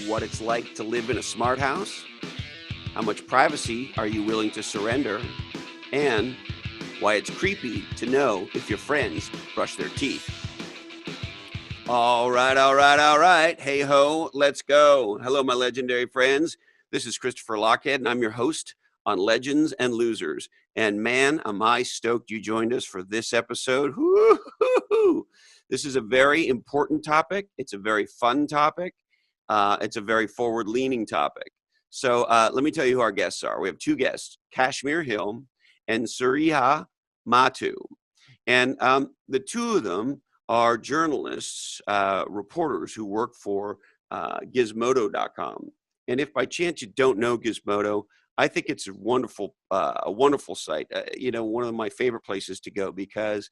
what it's like to live in a smart house, how much privacy are you willing to surrender, and why it's creepy to know if your friends brush their teeth. All right. Hey ho, let's go. Hello, my legendary friends. This is Christopher Lochhead, and I'm your host on Legends and Losers. And man, am I stoked you joined us for this episode. Woo-hoo-hoo. This is a very important topic. It's a very fun topic. It's a very forward-leaning topic. So let me tell you who our guests are. We have two guests, Kashmir Hill and Surya Mattu. And the two of them are journalists, reporters who work for Gizmodo.com. And if by chance you don't know Gizmodo, I think it's a wonderful site. One of my favorite places to go because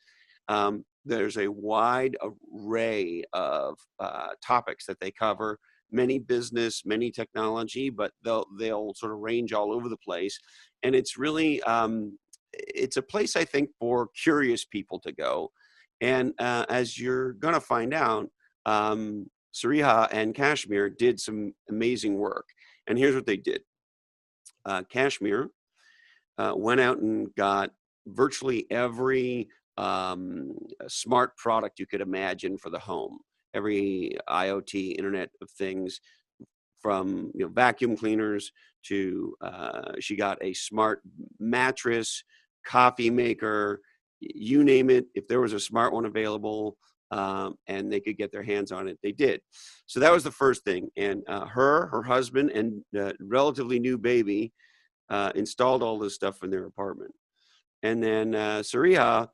there's a wide array of topics that they cover. Many business, many technology, but they'll sort of range all over the place. And it's really it's a place I think for curious people to go. And as you're going to find out, Surya and Kashmir did some amazing work. And here's what they did. Kashmir went out and got virtually every smart product you could imagine for the home, every IoT, Internet of Things, from vacuum cleaners to she got a smart mattress, coffee maker, you name it. If there was a smart one available and they could get their hands on it, they did. So that was the first thing. And her husband, and relatively new baby installed all this stuff in their apartment. And then Surya,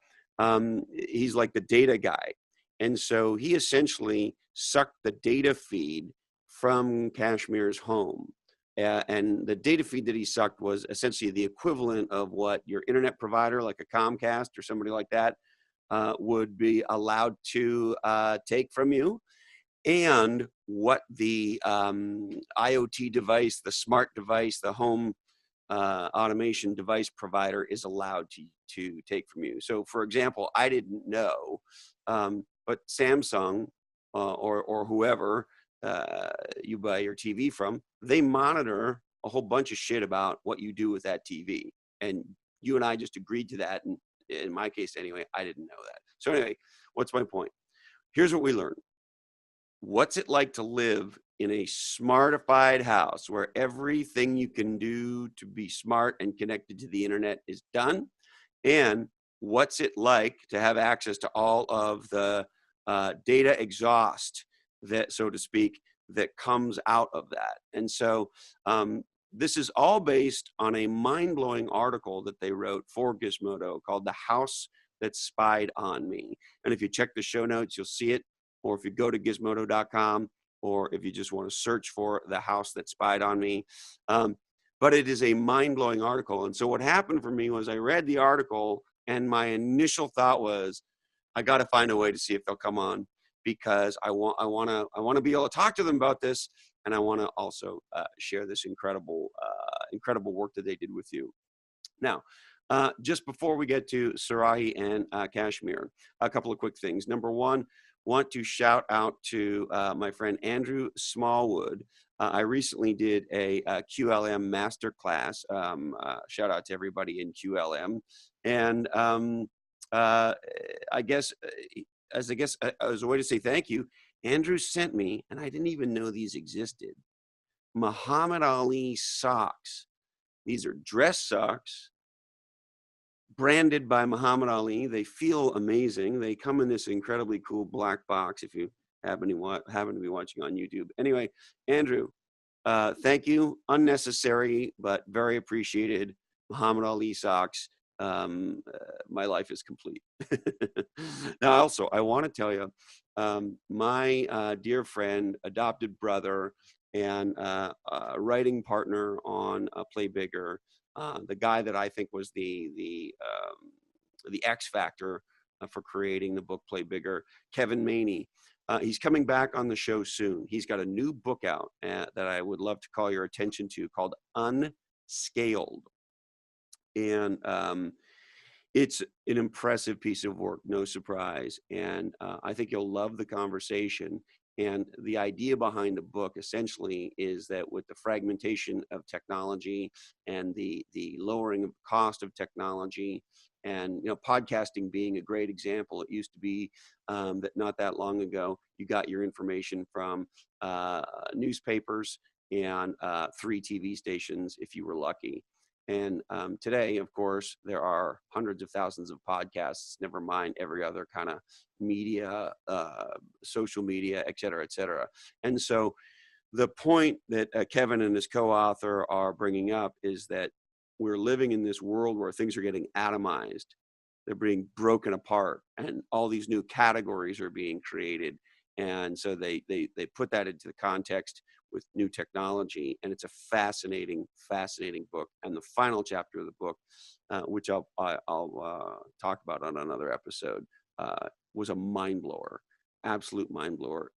he's like the data guy. And so he essentially sucked the data feed from Kashmir's home. And the data feed that he sucked was essentially the equivalent of what your internet provider, like a Comcast or somebody like that, would be allowed to take from you, and what the IoT device, the smart device, the home automation device provider is allowed to take from you. So, for example, I didn't know, but Samsung or whoever you buy your TV from, they monitor a whole bunch of shit about what you do with that TV. And you and I just agreed to that. And in my case, anyway, I didn't know that. So anyway, what's my point? Here's what we learned. What's it like to live in a smartified house where everything you can do to be smart and connected to the internet is done? And what's it like to have access to all of the data exhaust, that, so to speak, that comes out of that? And so this is all based on a mind-blowing article that they wrote for Gizmodo called "The House That Spied on Me." And if you check the show notes, you'll see it. Or if you go to gizmodo.com, or if you just want to search for "The House That Spied on Me." But it is a mind-blowing article. And so what happened for me was I read the article, and my initial thought was, I got to find a way to see if they'll come on, because I want to be able to talk to them about this, and I want to also share this incredible work that they did with you. Now, just before we get to Sarahi and Kashmir, a couple of quick things. Number one, want to shout out to my friend Andrew Smallwood. I recently did a QLM masterclass. Shout out to everybody in QLM. And I guess as a way to say thank you, Andrew sent me, and I didn't even know these existed, Muhammad Ali socks. These are dress socks branded by Muhammad Ali. They feel amazing. They come in this incredibly cool black box if you happen to be watching on YouTube. Anyway, Andrew, thank you. Unnecessary, but very appreciated. Muhammad Ali socks. My life is complete. Now, also, I want to tell you, my dear friend, adopted brother, and writing partner on Play Bigger, the guy that I think was the X factor for creating the book Play Bigger, Kevin Maney. He's coming back on the show soon. He's got a new book out that I would love to call your attention to, called Unscaled. And it's an impressive piece of work, no surprise. And I think you'll love the conversation. And the idea behind the book essentially is that with the fragmentation of technology and the lowering of cost of technology, and podcasting being a great example, it used to be that not that long ago you got your information from newspapers and 3 TV stations if you were lucky. And today, of course, there are hundreds of thousands of podcasts, never mind every other kind of media, social media, et cetera, et cetera. And so the point that Kevin and his co-author are bringing up is that we're living in this world where things are getting atomized. They're being broken apart, and all these new categories are being created. And so they put that into the context with new technology, and it's a fascinating book. And the final chapter of the book, which I'll talk about on another episode, was a mind blower, absolute mind blower.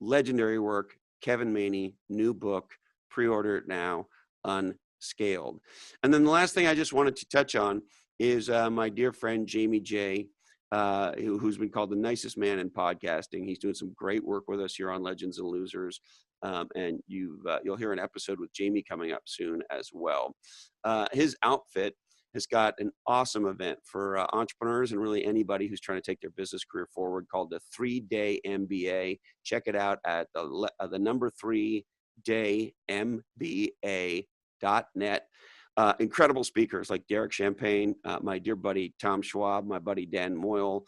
Legendary work, Kevin Maney, new book, pre-order it now, Unscaled. And then the last thing I just wanted to touch on is my dear friend Jamie J, who's been called the nicest man in podcasting. He's doing some great work with us here on Legends and Losers. And you'll hear an episode with Jamie coming up soon as well. His outfit has got an awesome event for entrepreneurs and really anybody who's trying to take their business career forward called the 3-Day MBA. Check it out at the number 3daymba.net. Incredible speakers like Derek Champagne, my dear buddy Tom Schwab, my buddy Dan Moyle,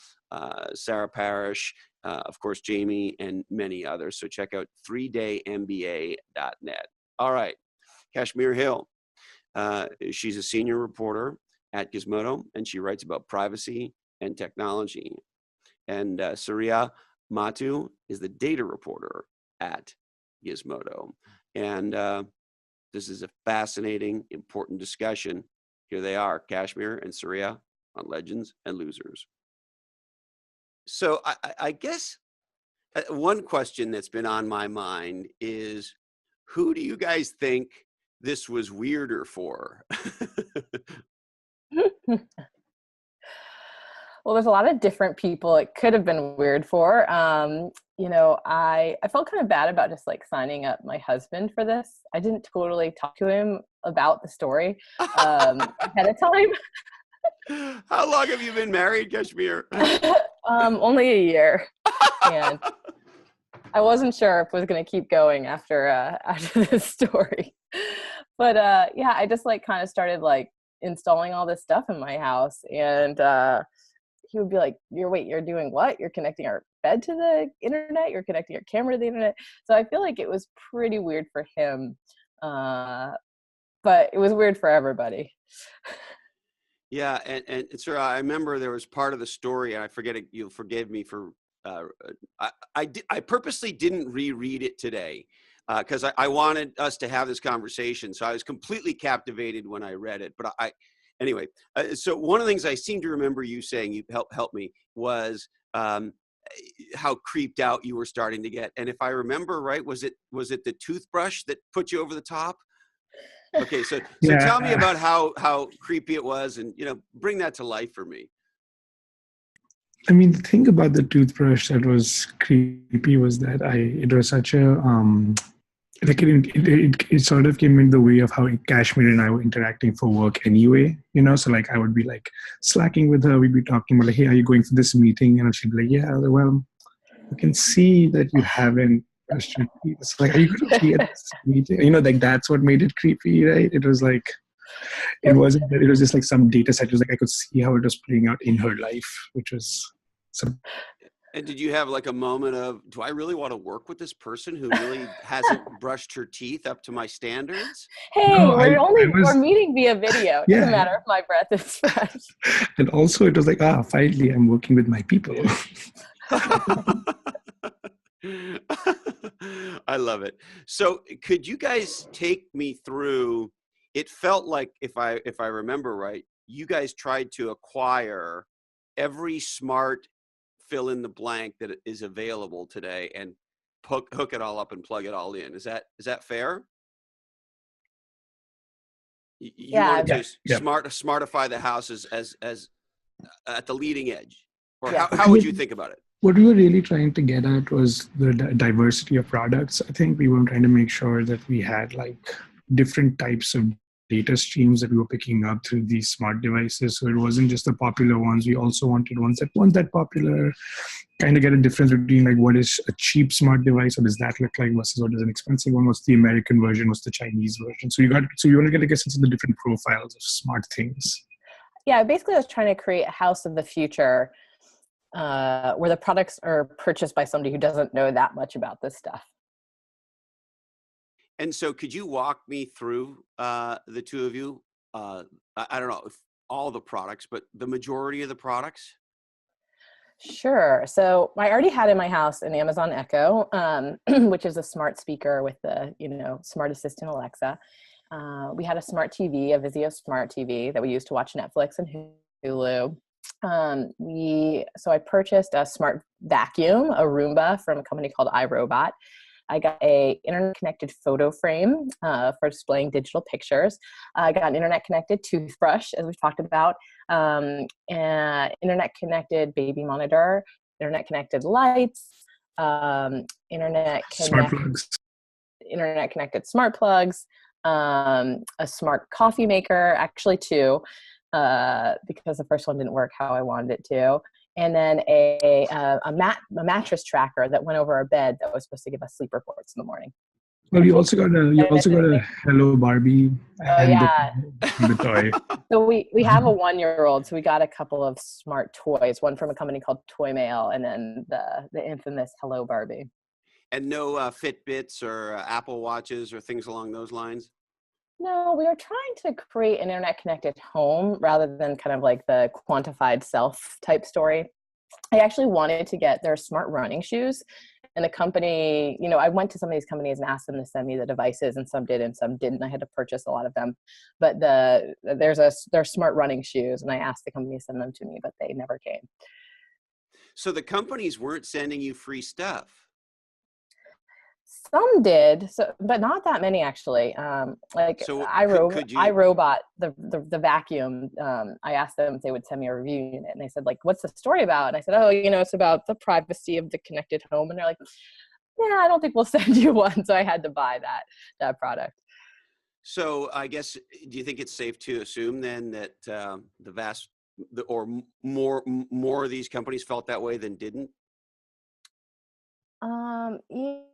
Sarah Parrish, of course, Jamie, and many others. So check out 3daymba.net. All right, Kashmir Hill. She's a senior reporter at Gizmodo, and she writes about privacy and technology. And Surya Mattu is the data reporter at Gizmodo. And this is a fascinating, important discussion. Here they are, Kashmir and Surya on Legends and Losers. So I guess one question that's been on my mind is, who do you guys think this was weirder for? Well, there's a lot of different people it could have been weird for. I felt kind of bad about just like signing up my husband for this. I didn't totally talk to him about the story ahead of time. How long have you been married, Kashmir? Only a year. And I wasn't sure if it was going to keep going after this story. But yeah, I just like kind of started like installing all this stuff in my house, and he would be like, you're doing what? You're connecting our bed to the internet? You're connecting your camera to the internet? So I feel like it was pretty weird for him, but it was weird for everybody. Yeah, and sir, I remember there was part of the story, and I forget it. You'll forgive me for. I purposely didn't reread it today because I wanted us to have this conversation. So I was completely captivated when I read it. But anyway. So one of the things I seem to remember you saying, you help me, was how creeped out you were starting to get. And if I remember right, was it the toothbrush that put you over the top? Okay, so Yeah. Tell me about how creepy it was, and bring that to life for me. I mean, the thing about the toothbrush that was creepy was that it was such a like it sort of came in the way of how Kashmir and I were interacting for work anyway, so like I would be like slacking with her, we'd be talking about like, hey, are you going for this meeting? And she'd be like, yeah, well, you can see that you haven't brushed your teeth. It's like, are you going to be at this meeting? Like that's what made it creepy, right? It was like, it wasn't that it was just like some data set. It was like I could see how it was playing out in her life, which was some. And did you have like a moment of, do I really want to work with this person who really hasn't brushed her teeth up to my standards? Hey, No, we're meeting via video. It doesn't matter if my breath is fresh. And also it was like, finally I'm working with my people. I love it. So could you guys take me through, it felt like, if I remember right, you guys tried to acquire every smart fill in the blank that is available today and hook it all up and plug it all in. Is that fair? You wanted to smartify the house as at the leading edge, or how would you think about it? What we were really trying to get at was the diversity of products. I think we were trying to make sure that we had like different types of data streams that we were picking up through these smart devices. So it wasn't just the popular ones. We also wanted ones that weren't that popular, kind of get a difference between like what is a cheap smart device, what does that look like versus what is an expensive one, what's the American version, what's the Chinese version. So you want to get a sense of the different profiles of smart things. Yeah, basically I was trying to create a house of the future where the products are purchased by somebody who doesn't know that much about this stuff. And so could you walk me through the two of you? I don't know if all the products, but the majority of the products? Sure. So I already had in my house an Amazon Echo, which is a smart speaker with the, smart assistant Alexa. We had a smart TV, a Vizio smart TV that we used to watch Netflix and Hulu. So I purchased a smart vacuum, a Roomba from a company called iRobot. I got a internet connected photo frame for displaying digital pictures. I got an internet connected toothbrush, as we've talked about, internet connected baby monitor, internet connected lights, internet connected smart plugs, a smart coffee maker, actually two, because the first one didn't work how I wanted it to. And then a mattress tracker that went over our bed that was supposed to give us sleep reports in the morning. Well, you also got a Hello Barbie and the toy. So we have a 1-year-old, so we got a couple of smart toys, one from a company called Toy Mail, and then the infamous Hello Barbie. And no Fitbits or Apple Watches or things along those lines? No, we are trying to create an internet connected home rather than kind of like the quantified self type story. I actually wanted to get their smart running shoes, and the company, I went to some of these companies and asked them to send me the devices, and some did and some didn't. I had to purchase a lot of them, but they're smart running shoes, and I asked the company to send them to me, but they never came. So the companies weren't sending you free stuff? Some did, but not that many actually. So iRobot, the vacuum. I asked them if they would send me a review unit, and they said, like, "What's the story about?" And I said, "Oh, it's about the privacy of the connected home." And they're like, "Yeah, I don't think we'll send you one." So I had to buy that product. So I guess, do you think it's safe to assume then that more of these companies felt that way than didn't?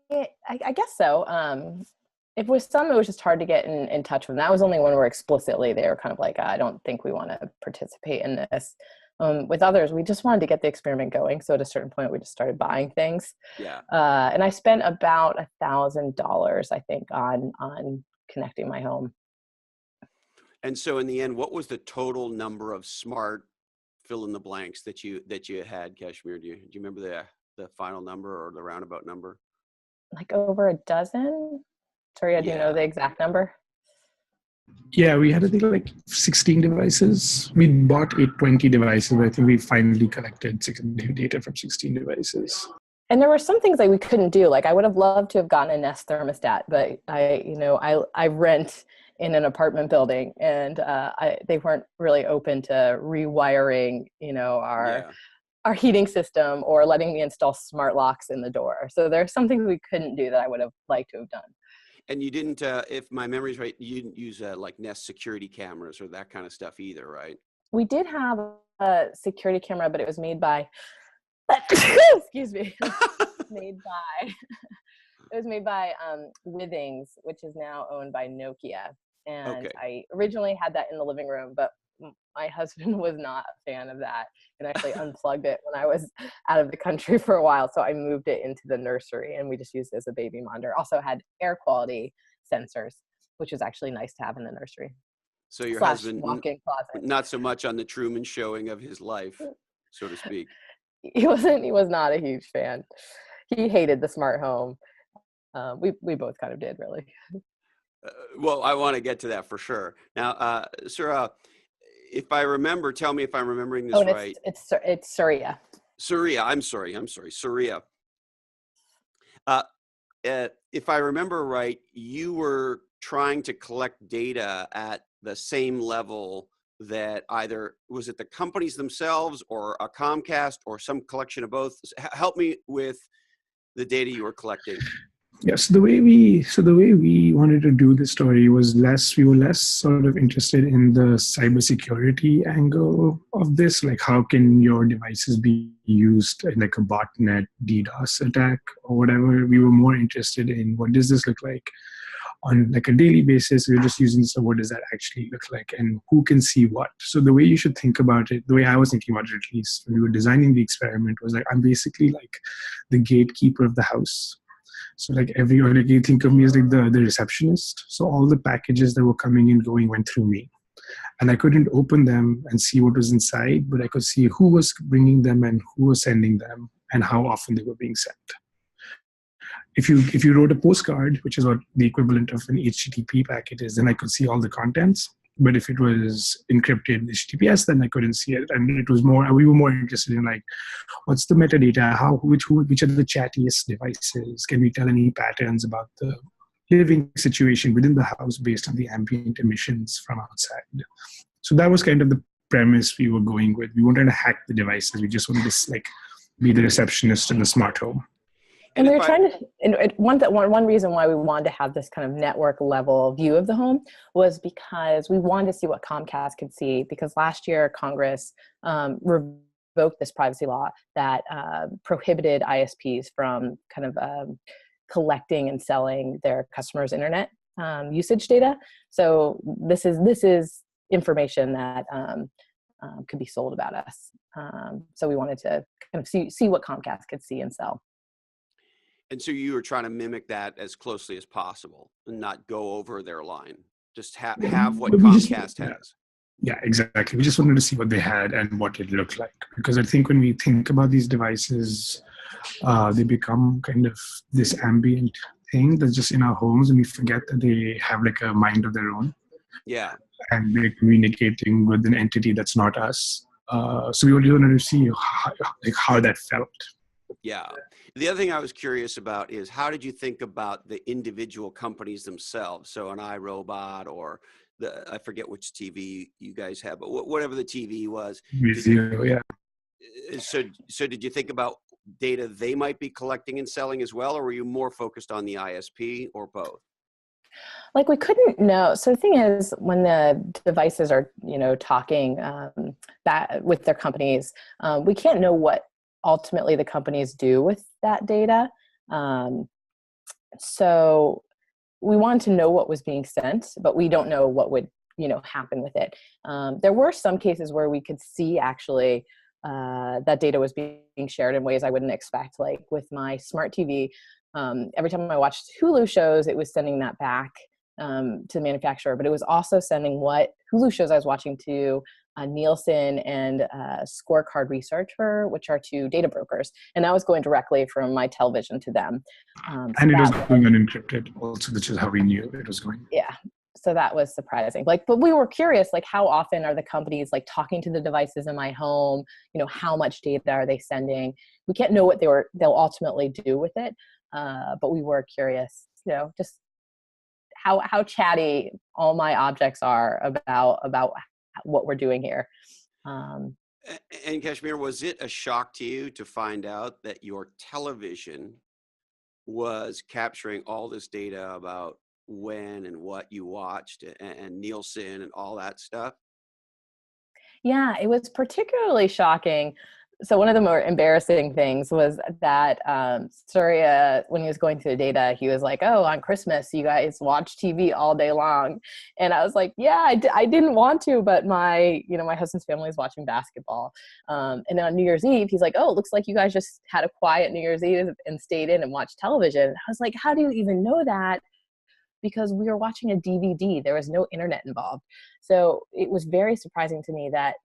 Yeah, I guess so. It was just hard to get in touch with them. That was only when we're explicitly, they were kind of like, I don't think we want to participate in this. With others, we just wanted to get the experiment going. So at a certain point, we just started buying things. Yeah. And I spent about $1,000, I think, on connecting my home. And so in the end, what was the total number of smart fill in the blanks that you had, Kashmir? Do you remember the final number or the roundabout number? Like over a dozen. Surya, do you know the exact number? Yeah, we had, I think, like 16 devices. We bought 820 devices, but I think we finally collected data from 16 devices. And there were some things that we couldn't do. Like I would have loved to have gotten a Nest thermostat, but I rent in an apartment building, and they weren't really open to rewiring, our heating system or letting me install smart locks in the door. So there's something we couldn't do that I would have liked to have done. And you didn't, if my memory's right, you didn't use like Nest security cameras or that kind of stuff either, right? We did have a security camera, but it was made by, excuse me, it was made by Withings, which is now owned by Nokia. And I originally had that in the living room, but my husband was not a fan of that and actually unplugged it when I was out of the country for a while. So I moved it into the nursery, and we just used it as a baby monitor. Also had air quality sensors, which is actually nice to have in the nursery. So your husband, walk-in closet. Not so much on the Truman Showing of his life, so to speak. He was not a huge fan. He hated the smart home. We both kind of did, really. Well, I want to get to that for sure. Now, Surya, if I remember, tell me if I'm remembering this right. It's Surya. Surya, I'm sorry, Surya. If I remember right, you were trying to collect data at the same level that either was it the companies themselves or a Comcast or some collection of both? Help me with the data you were collecting. Yeah, so the way we wanted to do the story was we were less sort of interested in the cybersecurity angle of this, like how can your devices be used in like a botnet DDoS attack or whatever. We were more interested in what does this look like on like a daily basis. We're just using this, so what does that actually look like and who can see what. So the way you should think about it, the way I was thinking about it at least when we were designing the experiment, was like I'm basically like the gatekeeper of the house. So like like you think of me as like the receptionist. So all the packages that were coming and going went through me. And I couldn't open them and see what was inside, but I could see who was bringing them and who was sending them and how often they were being sent. If you wrote a postcard, which is what the equivalent of an HTTP packet is, then I could see all the contents. But if it was encrypted HTTPS, then I couldn't see it. And we were more interested in like, what's the metadata? Which are the chattiest devices? Can we tell any patterns about the living situation within the house based on the ambient emissions from outside? So that was kind of the premise we were going with. We wanted to hack the devices. We just wanted to like be the receptionist in the smart home. And we were trying to, and one reason why we wanted to have this kind of network level view of the home was because we wanted to see what Comcast could see, because last year Congress revoked this privacy law that prohibited ISPs from kind of collecting and selling their customers' internet usage data. So this is information that could be sold about us. So we wanted to kind of see what Comcast could see and sell. And so you were trying to mimic that as closely as possible and not go over their line. Just have what Comcast has. Yeah, exactly. We just wanted to see what they had and what it looked like. Because I think when we think about these devices, they become kind of this ambient thing that's just in our homes, and we forget that they have like a mind of their own. Yeah. And they're communicating with an entity that's not us. So we only wanted to see how that felt. Yeah. The other thing I was curious about is how did you think about the individual companies themselves? So an iRobot or I forget which TV you guys have, but whatever the TV was. Yeah. So did you think about data they might be collecting and selling as well, or were you more focused on the ISP, or both? Like we couldn't know. So the thing is, when the devices are, talking that with their companies, we can't know what ultimately the companies do with that data. So we wanted to know what was being sent, but we don't know what would, happen with it. There were some cases where we could see actually that data was being shared in ways I wouldn't expect. Like with my smart TV, every time I watched Hulu shows, it was sending that back to the manufacturer, but it was also sending what Hulu shows I was watching to Nielsen and Scorecard Researcher, which are two data brokers. And that was going directly from my television to them. And it was going unencrypted also, which is how we knew it was going. Yeah. So that was surprising. But we were curious, how often are the companies talking to the devices in my home? How much data are they sending? We can't know what they'll ultimately do with it. But we were curious, just how chatty all my objects are about what we're doing here. And Kashmir, was it a shock to you to find out that your television was capturing all this data about when and what you watched and Nielsen and all that stuff? Yeah, it was particularly shocking. So one of the more embarrassing things was that Surya, when he was going through the data, he was like, "Oh, on Christmas, you guys watch TV all day long," and I was like, "Yeah, I didn't want to, but my husband's family is watching basketball." And then on New Year's Eve, he's like, "Oh, it looks like you guys just had a quiet New Year's Eve and stayed in and watched television." I was like, "How do you even know that?" Because we were watching a DVD. There was no internet involved. So it was very surprising to me that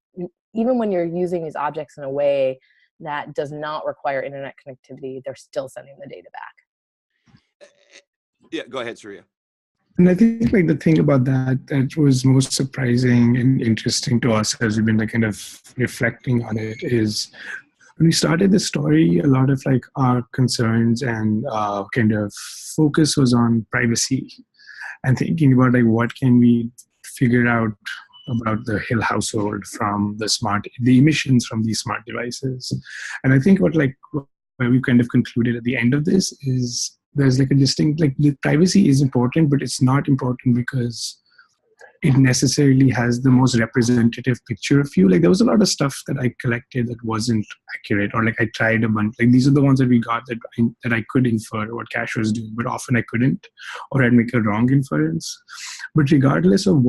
even when you're using these objects in a way that does not require internet connectivity, they're still sending the data back. Yeah, go ahead, Surya. And I think the thing about that was most surprising and interesting to us as we've been kind of reflecting on it is when we started the story, a lot of our concerns and kind of focus was on privacy and thinking about what can we figure out about the Hill household from the emissions from these smart devices. And I think where we kind of concluded at the end of this is there's like a distinct, like the privacy is important, but it's not important because it necessarily has the most representative picture of you. Like there was a lot of stuff that I collected that wasn't accurate, or like I tried a bunch. Like these are the ones that we got that I could infer what Cash was doing, but often I couldn't, or I'd make a wrong inference. But regardless of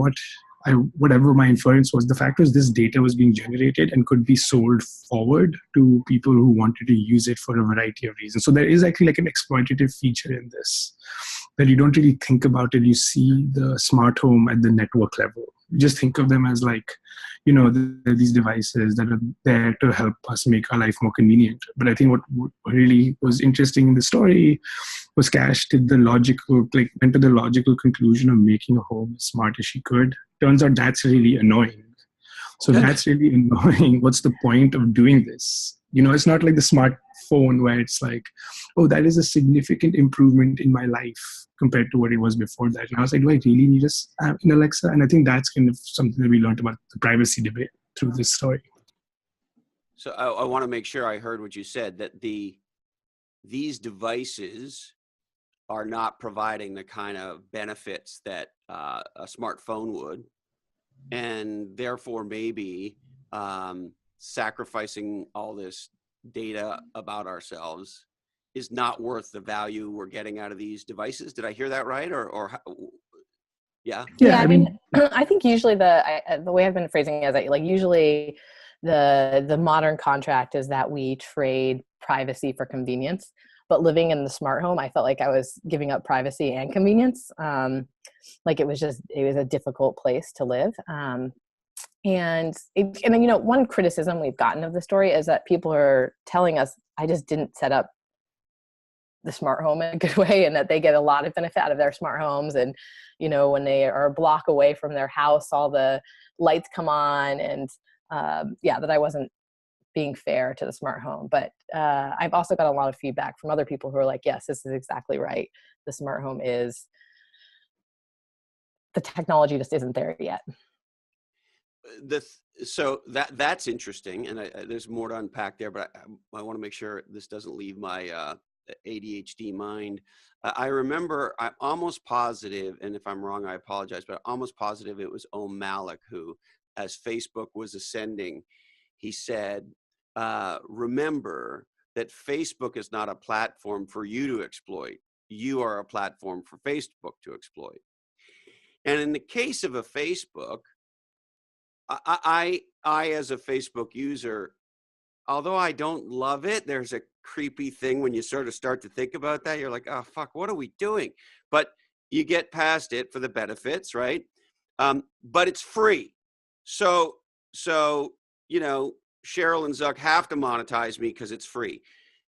whatever my inference was, the fact was this data was being generated and could be sold forward to people who wanted to use it for a variety of reasons. So there is actually like an exploitative feature in this that you don't really think about it. You see the smart home at the network level. You just think of them as like, these devices that are there to help us make our life more convenient. But I think what really was interesting in the story was Cash went to the logical conclusion of making a home as smart as she could. Turns out that's really annoying. So that's really annoying. What's the point of doing this? It's not like the smartphone where it's like, oh, that is a significant improvement in my life compared to what it was before that. And I was like, do I really need an Alexa? And I think that's kind of something that we learned about the privacy debate through this story. So I want to make sure I heard what you said, that these devices are not providing the kind of benefits that a smartphone would, and therefore maybe sacrificing all this data about ourselves is not worth the value we're getting out of these devices. Did I hear that right? Yeah. Yeah, I mean, I think usually the way I've been phrasing it is that usually the modern contract is that we trade privacy for convenience. But living in the smart home, I felt like I was giving up privacy and convenience. It was a difficult place to live. And then, one criticism we've gotten of the story is that people are telling us, I just didn't set up the smart home in a good way, and that they get a lot of benefit out of their smart homes. And, when they are a block away from their house, all the lights come on, and that I wasn't being fair to the smart home. But I've also got a lot of feedback from other people who are like, yes, this is exactly right. The smart home the technology just isn't there yet. So that's interesting, and there's more to unpack there, but I want to make sure this doesn't leave my ADHD mind. I remember, I'm almost positive, and if I'm wrong, I apologize, but I'm almost positive it was Malik who, as Facebook was ascending, he said, remember that Facebook is not a platform for you to exploit. You are a platform for Facebook to exploit. And in the case of a Facebook, I as a Facebook user, although I don't love it, there's a creepy thing when you sort of start to think about that. You're like, oh, fuck, what are we doing? But you get past it for the benefits, right? But it's free. So Cheryl and Zuck have to monetize me because it's free.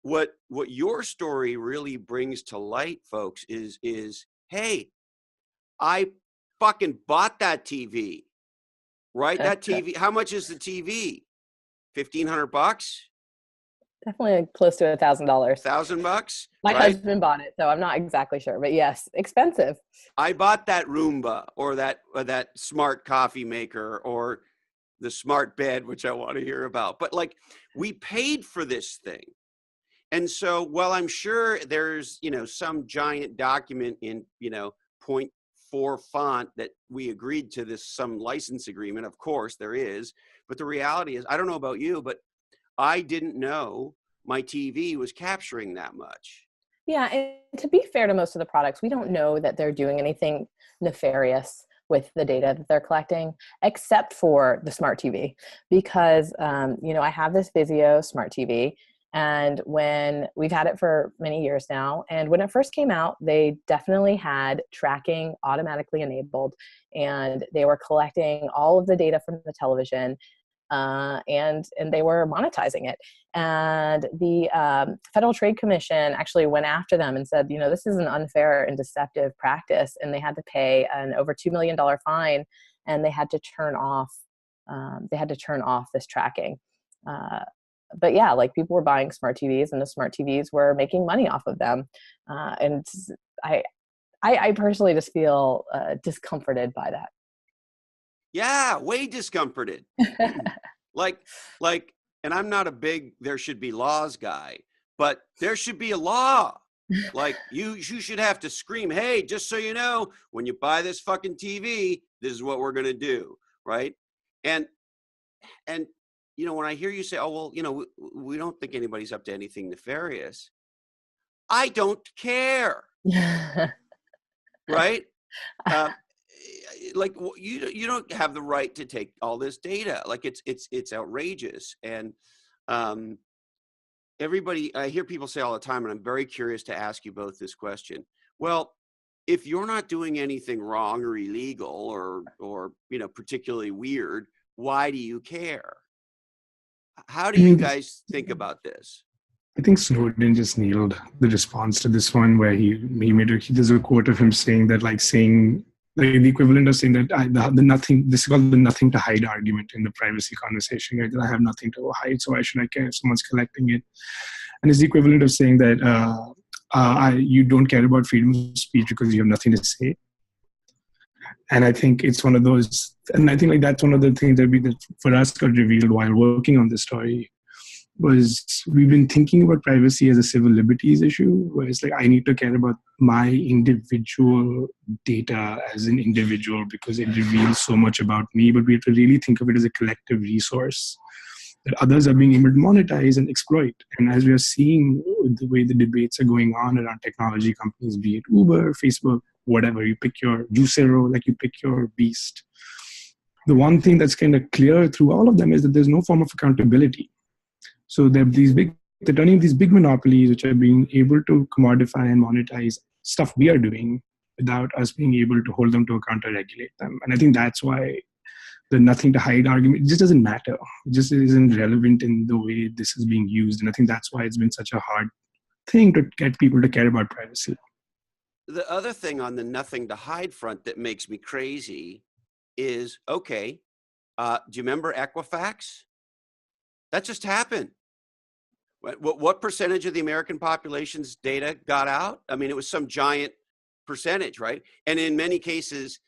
What your story really brings to light, folks, is hey, I fucking bought that TV, right? That TV. How much is the TV? $1,500? Definitely close to $1,000. $1,000? My right? husband bought it, so I'm not exactly sure, but yes, expensive. I bought that Roomba or that smart coffee maker or the smart bed, which I want to hear about. But we paid for this thing. And so, well, I'm sure there's, some giant document in, 0.4 font that we agreed to some license agreement. Of course there is. But the reality is, I don't know about you, but I didn't know my TV was capturing that much. Yeah. And to be fair to most of the products, we don't know that they're doing anything nefarious with the data that they're collecting, except for the smart TV, because, I have this Vizio smart TV, and when we've had it for many years now, and when it first came out, they definitely had tracking automatically enabled, and they were collecting all of the data from the television, and they were monetizing it. And the Federal Trade Commission actually went after them and said, this is an unfair and deceptive practice, and they had to pay an over $2 million fine, and they had to turn off this tracking. But yeah, people were buying smart TVs, and the smart TVs were making money off of them. And I personally just feel discomforted by that. Yeah, way discomforted. like, and I'm not a big there should be laws guy, but there should be a law. Like you should have to scream, hey, just so you know, when you buy this fucking TV, this is what we're gonna do, right? And when I hear you say, oh well, we don't think anybody's up to anything nefarious, I don't care, right? Like you don't have the right to take all this data. Like it's outrageous. And everybody, I hear people say all the time, and I'm very curious to ask you both this question. Well, if you're not doing anything wrong or illegal or particularly weird, why do you care? How do you guys think about this? I think Snowden just nailed the response to this one, where there's a quote of him saying that, the equivalent of saying that this is called the nothing to hide argument in the privacy conversation, right? That I have nothing to hide, so why should I care if someone's collecting it? And it's the equivalent of saying that you don't care about freedom of speech because you have nothing to say. And I think it's one of those, and I think that's one of the things that for us got revealed while working on this story, was we've been thinking about privacy as a civil liberties issue, where it's like I need to care about my individual data as an individual because it reveals so much about me, but we have to really think of it as a collective resource that others are being able to monetize and exploit. And as we are seeing the way the debates are going on around technology companies, be it Uber, Facebook, whatever, you pick your Juicero, like you pick your beast. The one thing that's kind of clear through all of them is that there's no form of accountability. So they're turning these big monopolies, which are being able to commodify and monetize stuff we are doing without us being able to hold them to account or regulate them. And I think that's why the nothing to hide argument just doesn't matter. It just isn't relevant in the way this is being used. And I think that's why it's been such a hard thing to get people to care about privacy. The other thing on the nothing to hide front that makes me crazy is, okay, do you remember Equifax? That just happened. What percentage of the American population's data got out? I mean, it was some giant percentage, right? And in many cases,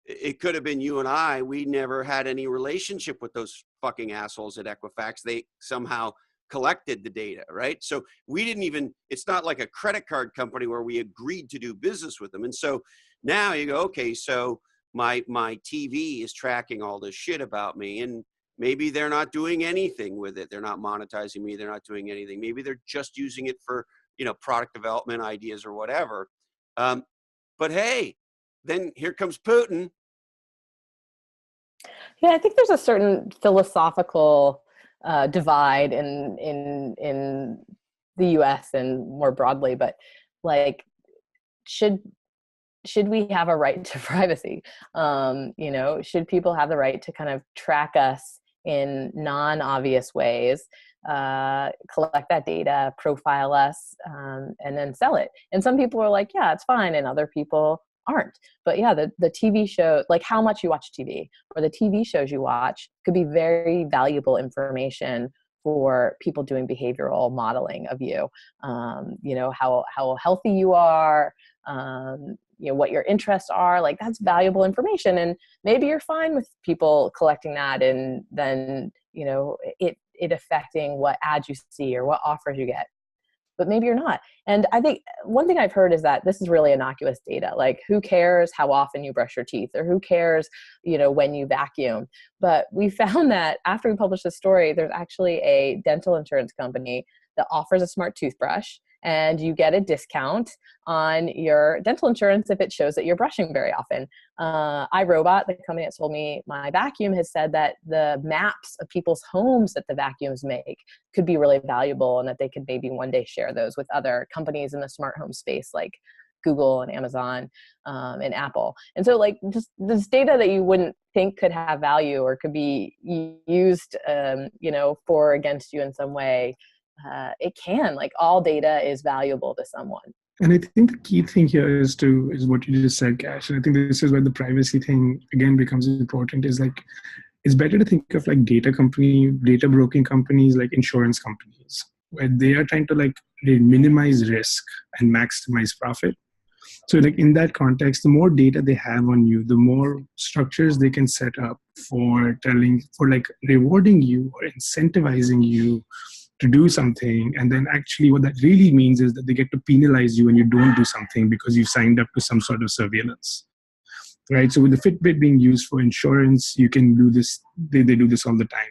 it could have been you and I. We never had any relationship with those fucking assholes at Equifax. They somehow collected the data, right? So we didn't even, it's not like a credit card company where we agreed to do business with them. And so now you go, okay, so my TV is tracking all this shit about me, and maybe they're not doing anything with it. They're not monetizing me. They're not doing anything. Maybe they're just using it for, product development ideas or whatever. But hey, then here comes Putin. Yeah, I think there's a certain philosophical divide in the U.S. and more broadly, but like, should we have a right to privacy? Should people have the right to kind of track us in non-obvious ways, collect that data, profile us, and then sell it? And some people are like, yeah, it's fine. And other people aren't. But yeah, the TV show, like how much you watch TV or the TV shows you watch could be very valuable information for people doing behavioral modeling of you. How healthy you are, what your interests are, like that's valuable information. And maybe you're fine with people collecting that and then, it affecting what ads you see or what offers you get. But maybe you're not. And I think one thing I've heard is that this is really innocuous data. Like, who cares how often you brush your teeth, or who cares, when you vacuum? But we found that after we published this story, there's actually a dental insurance company that offers a smart toothbrush, and you get a discount on your dental insurance if it shows that you're brushing very often. iRobot, the company that sold me my vacuum, has said that the maps of people's homes that the vacuums make could be really valuable, and that they could maybe one day share those with other companies in the smart home space like Google and Amazon and Apple. And so like just this data that you wouldn't think could have value or could be used, for or against you in some way, it can. Like, all data is valuable to someone. And I think the key thing here is what you just said, Cash. And I think this is where the privacy thing again becomes important. Is like, it's better to think of like data broking companies, like insurance companies, where they are trying to like minimize risk and maximize profit. So like in that context, the more data they have on you, the more structures they can set up for like rewarding you or incentivizing you to do something. And then actually what that really means is that they get to penalize you when you don't do something because you've signed up to some sort of surveillance. Right. So with the Fitbit being used for insurance, you can do this. They do this all the time.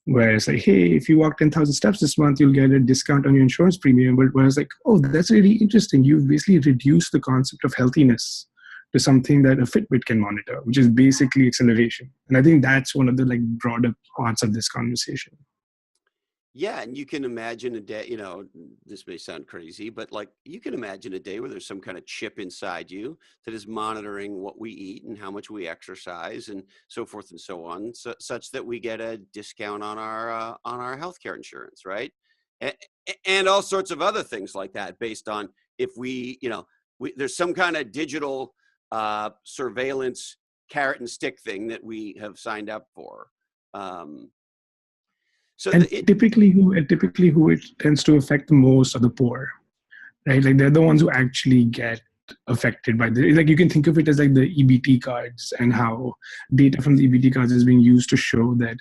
Where it's like, hey, if you walk 10,000 steps this month, you'll get a discount on your insurance premium. But where it's like, oh, that's really interesting. You've basically reduced the concept of healthiness to something that a Fitbit can monitor, which is basically acceleration. And I think that's one of the like broader parts of this conversation. Yeah, and you can imagine a day, this may sound crazy, but like you can imagine a day where there's some kind of chip inside you that is monitoring what we eat and how much we exercise and so forth and so on, such that we get a discount on our healthcare insurance, right? And all sorts of other things like that based on if there's some kind of digital surveillance carrot and stick thing that we have signed up for. Typically who it tends to affect the most are the poor, right? Like they're the ones who actually get affected by like you can think of it as like the EBT cards and how data from the EBT cards is being used to show that,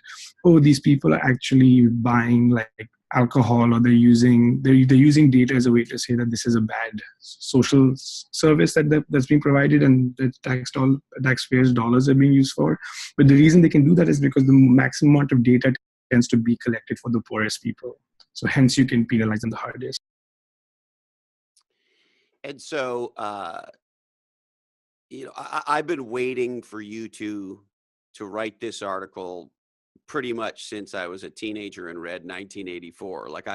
oh, these people are actually buying like alcohol, or they're using data as a way to say that this is a bad social service that's being provided and the taxpayers' dollars are being used for. But the reason they can do that is because the maximum amount of data tends to be collected for the poorest people. So hence you can penalize them the hardest. And so, I've been waiting for you to write this article pretty much since I was a teenager and read 1984. Like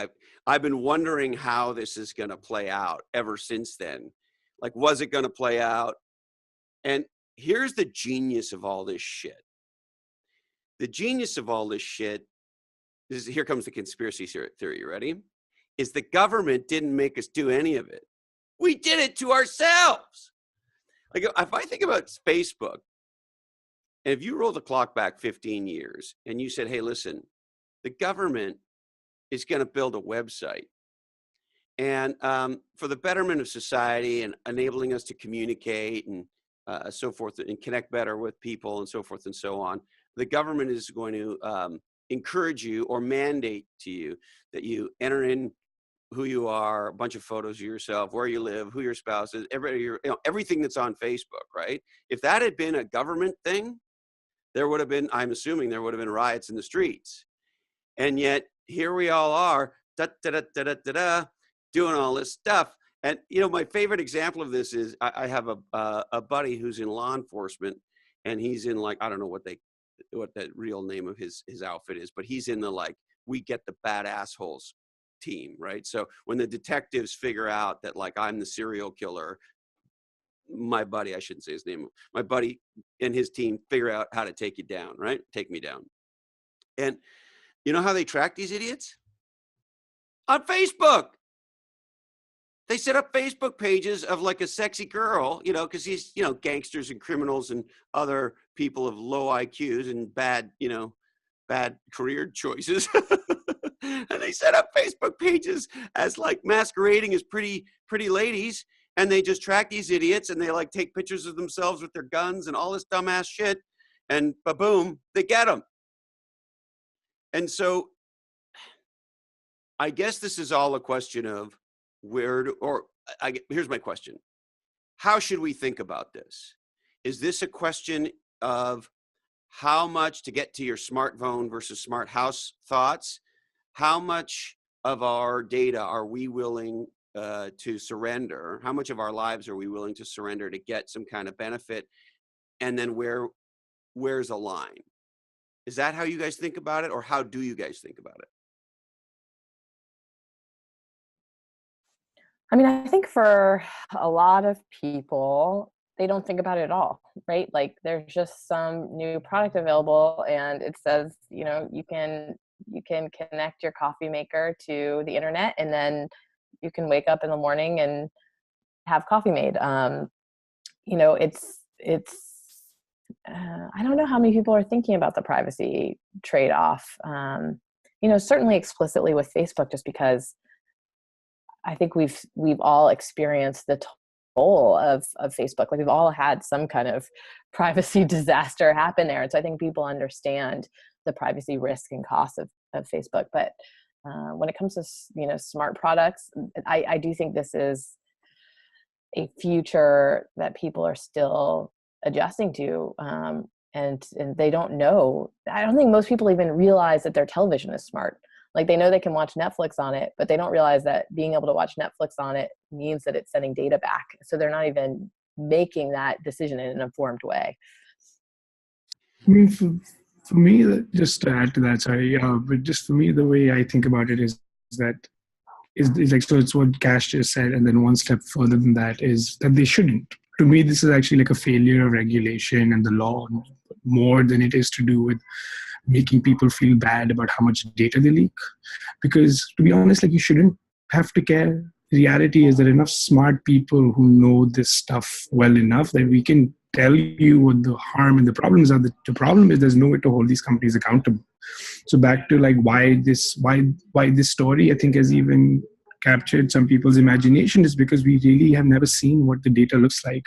I've been wondering how this is going to play out ever since then. Like, was it going to play out? And here's the genius of all this shit. The genius of all this shit is, here comes the conspiracy theory. You ready? Is the government didn't make us do any of it. We did it to ourselves. Like if I think about Facebook, and if you roll the clock back 15 years and you said, hey, listen, the government is going to build a website and for the betterment of society and enabling us to communicate and so forth and connect better with people and so forth and so on, the government is going to encourage you or mandate to you that you enter in who you are, a bunch of photos of yourself, where you live, who your spouse is, everything that's on Facebook, right? If that had been a government thing, there would have been, I'm assuming there would have been riots in the streets. And yet here we all are, doing all this stuff. And, my favorite example of this is I have a buddy who's in law enforcement, and he's in like, I don't know what the real name of his outfit is, but he's in the like, we get the bad assholes team, right? So when the detectives figure out that like I'm the serial killer, my buddy, I shouldn't say his name, my buddy and his team figure out how to take you down, right? Take me down. And you know how they track these idiots? On Facebook. They set up Facebook pages of like a sexy girl, because these, gangsters and criminals and other people of low IQs and bad career choices. And they set up Facebook pages as like masquerading as pretty ladies. And they just track these idiots and they like take pictures of themselves with their guns and all this dumbass shit. And ba-boom, they get them. And so I guess this is all a question of here's my question. How should we think about this? Is this a question of how much to get to your smartphone versus smart house thoughts? How much of our data are we willing to surrender? How much of our lives are we willing to surrender to get some kind of benefit? And then where's a line? Is that how you guys think about it, or how do you guys think about it? I mean, I think for a lot of people, they don't think about it at all, right? Like there's just some new product available and it says, you can connect your coffee maker to the internet and then you can wake up in the morning and have coffee made. I don't know how many people are thinking about the privacy trade-off. Certainly explicitly with Facebook, just because I think we've all experienced the goal of Facebook. Like we've all had some kind of privacy disaster happen there. And so I think people understand the privacy risk and cost of Facebook. But when it comes to, smart products, I do think this is a future that people are still adjusting to. And they don't know. I don't think most people even realize that their television is smart. Like they know they can watch Netflix on it, but they don't realize that being able to watch Netflix on it means that it's sending data back. So they're not even making that decision in an informed way. I mean, for me, just to add to that, sorry, but just for me, the way I think about it is that is like, so it's what Cash just said, and then one step further than that is that they shouldn't. To me, this is actually like a failure of regulation and the law more than it is to do with making people feel bad about how much data they leak. Because to be honest, like you shouldn't have to care. The reality is there are enough smart people who know this stuff well enough that we can tell you what the harm and the problems are. The problem is there's no way to hold these companies accountable. So back to like why this story I think has even captured some people's imagination is because we really have never seen what the data looks like,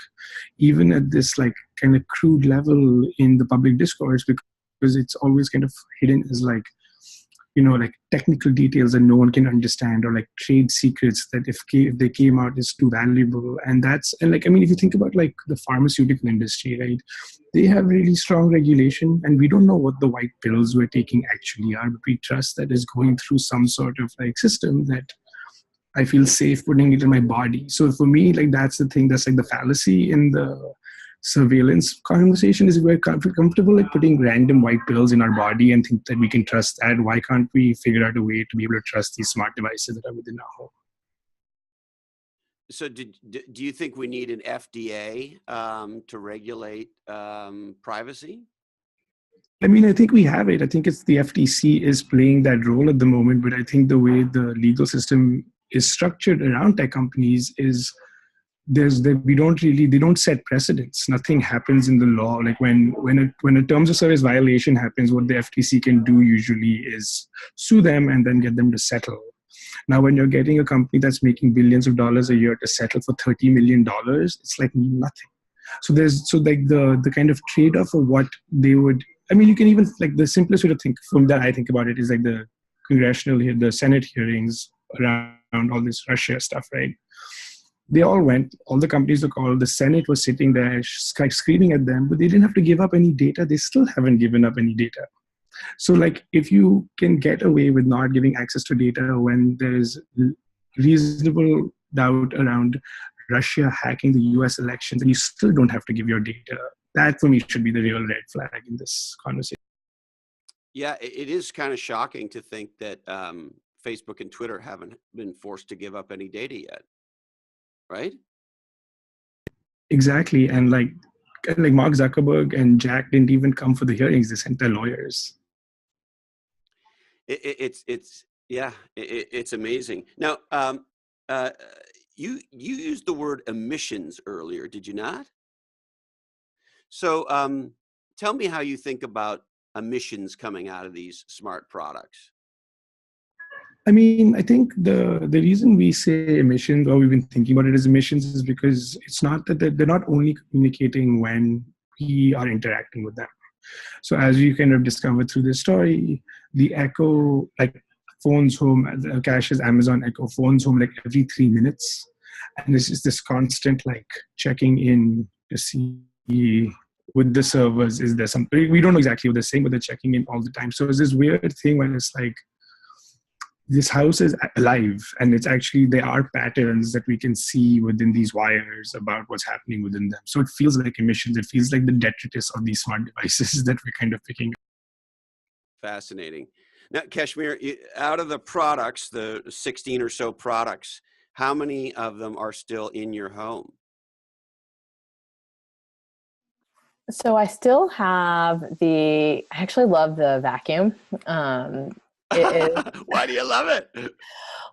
even at this like kind of crude level in the public discourse, because it's always kind of hidden as like, like technical details that no one can understand, or like trade secrets that if they came out is too valuable. And like, I mean, if you think about like the pharmaceutical industry, right, they have really strong regulation and we don't know what the white pills we're taking actually are, but we trust that it's going through some sort of like system that I feel safe putting it in my body. So for me, like that's the thing, that's like the fallacy in the surveillance conversation is we're comfortable like putting random white pills in our body and think that we can trust that. Why can't we figure out a way to be able to trust these smart devices that are within our home? So do you think we need an FDA to regulate privacy? I mean, I think we have it. I think it's the FTC is playing that role at the moment, but I think the way the legal system is structured around tech companies is they don't set precedents. Nothing happens in the law. Like when a terms of service violation happens, what the FTC can do usually is sue them and then get them to settle. Now, when you're getting a company that's making billions of dollars a year to settle for $30 million, it's like nothing. So like the kind of trade-off of what they would, I mean, you can even like the simplest way to think from that I think about it is like the the Senate hearings around all this Russia stuff, right? They all went, all the companies were called, the Senate was sitting there screaming at them, but they didn't have to give up any data. They still haven't given up any data. So like if you can get away with not giving access to data when there's reasonable doubt around Russia hacking the US elections and you still don't have to give your data, that for me should be the real red flag in this conversation. Yeah, it is kind of shocking to think that Facebook and Twitter haven't been forced to give up any data yet. Right? Exactly. And like Mark Zuckerberg and Jack didn't even come for the hearings. They sent their lawyers. It's amazing. Now, you used the word emissions earlier, did you not? So tell me how you think about emissions coming out of these smart products. I mean, I think the reason we say emissions, or we've been thinking about it as emissions, is because it's not that they're not only communicating when we are interacting with them. So as you kind of discovered through this story, the Echo like phones home, Cash's Amazon Echo phones home like every 3 minutes, and this is this constant like checking in to see with the servers, is there something we don't know exactly what they're saying, but they're checking in all the time. So it's this weird thing where it's like, this house is alive, and it's actually there are patterns that we can see within these wires about what's happening within them. So it feels like emissions. It feels like the detritus of these smart devices that we're kind of picking up. Fascinating. Now, Kashmir, out of the products, the 16 or so products, how many of them are still in your home? So I still have I actually love the vacuum. Why do you love it?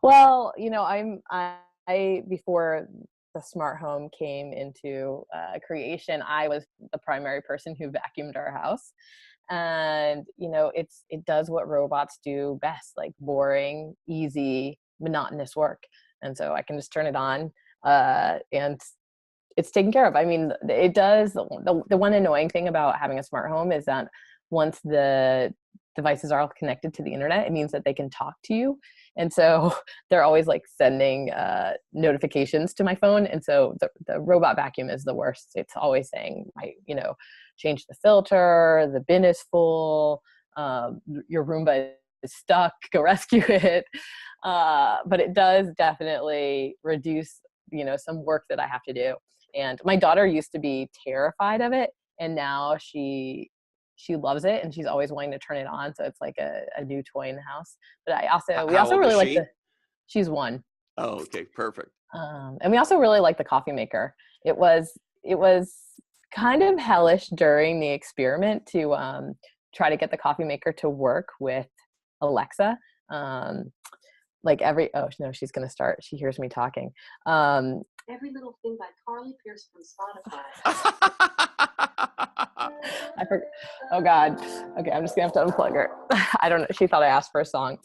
Well, I before the smart home came into creation, I was the primary person who vacuumed our house. And, it does what robots do best, like boring, easy, monotonous work. And so I can just turn it on and it's taken care of. I mean, it does. The one annoying thing about having a smart home is that once the devices are all connected to the internet, it means that they can talk to you. And so they're always like sending notifications to my phone. And so the robot vacuum is the worst. It's always saying, change the filter, the bin is full, your Roomba is stuck, go rescue it. But it does definitely reduce, some work that I have to do. And my daughter used to be terrified of it. And now she loves it, and she's always wanting to turn it on. So it's like a new toy in the house. But we also really like she's 1. Oh, okay. Perfect. And we also really like the coffee maker. It was kind of hellish during the experiment to try to get the coffee maker to work with Alexa. She's going to start. She hears me talking. Every Little Thing by Carly Pierce from Spotify. I forgot. Oh God. Okay, I'm just gonna have to unplug her. I don't know. She thought I asked for a song.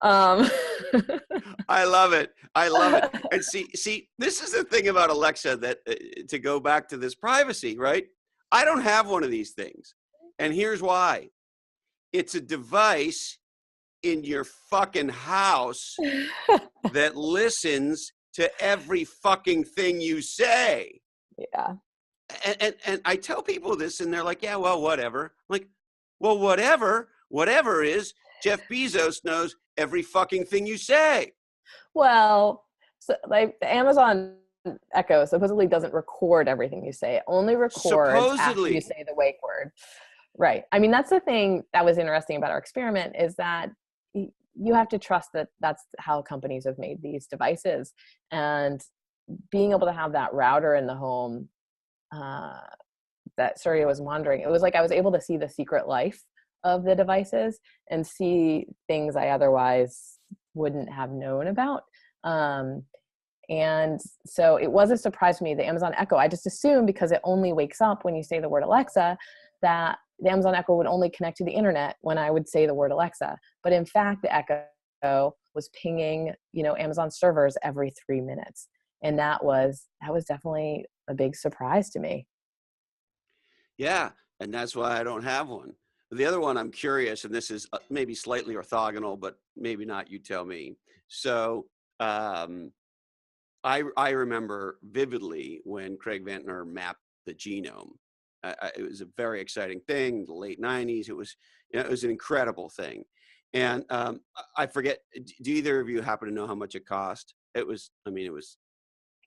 I love it. And see, this is the thing about Alexa that to go back to this privacy, right? I don't have one of these things, and here's why. It's a device in your fucking house that listens to every fucking thing you say. Yeah. And I tell people this, and they're like, yeah, well, whatever. I'm like, well, whatever is Jeff Bezos knows every fucking thing you say. Well, so like the Amazon Echo supposedly doesn't record everything you say. It only records after you say the wake word. Right. I mean, that's the thing that was interesting about our experiment is that you have to trust that that's how companies have made these devices. And being able to have that router in the home that Surya was monitoring, it was like I was able to see the secret life of the devices and see things I otherwise wouldn't have known about. And so it was a surprise to me, the Amazon Echo. I just assumed because it only wakes up when you say the word Alexa, that the Amazon Echo would only connect to the internet when I would say the word Alexa. But in fact, the Echo was pinging, Amazon servers every 3 minutes. And that was definitely a big surprise to me. Yeah, and that's why I don't have one. The other one, I'm curious, and this is maybe slightly orthogonal, but maybe not, you tell me. So I remember vividly when Craig Ventnor mapped the genome. It was a very exciting thing, the late 90s. It was an incredible thing. And I forget, do either of you happen to know how much it cost? It was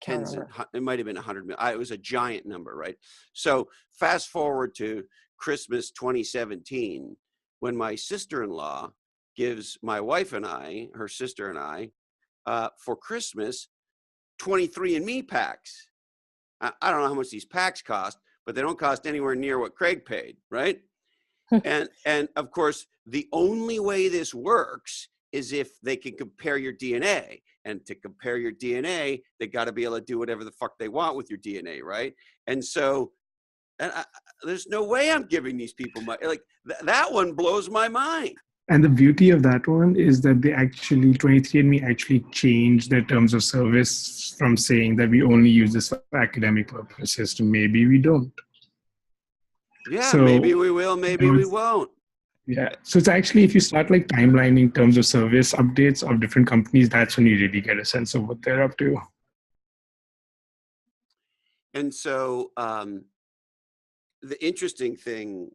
tens and it might have been 100 million. It was a giant number, right? So fast forward to Christmas 2017, when my sister-in-law gives my wife and I, her sister and I, for Christmas, 23andMe packs. I don't know how much these packs cost, but they don't cost anywhere near what Craig paid, right? and of course, the only way this works is if they can compare your DNA. And to compare your DNA, they got to be able to do whatever the fuck they want with your DNA, right? And so there's no way I'm giving these people that one blows my mind. And the beauty of that one is that 23andMe actually changed their terms of service from saying that we only use this for academic purposes to maybe we don't. Yeah, so, maybe we will, maybe we won't. Yeah, so it's actually, if you start timelining terms of service updates of different companies, that's when you really get a sense of what they're up to. And so the interesting thing,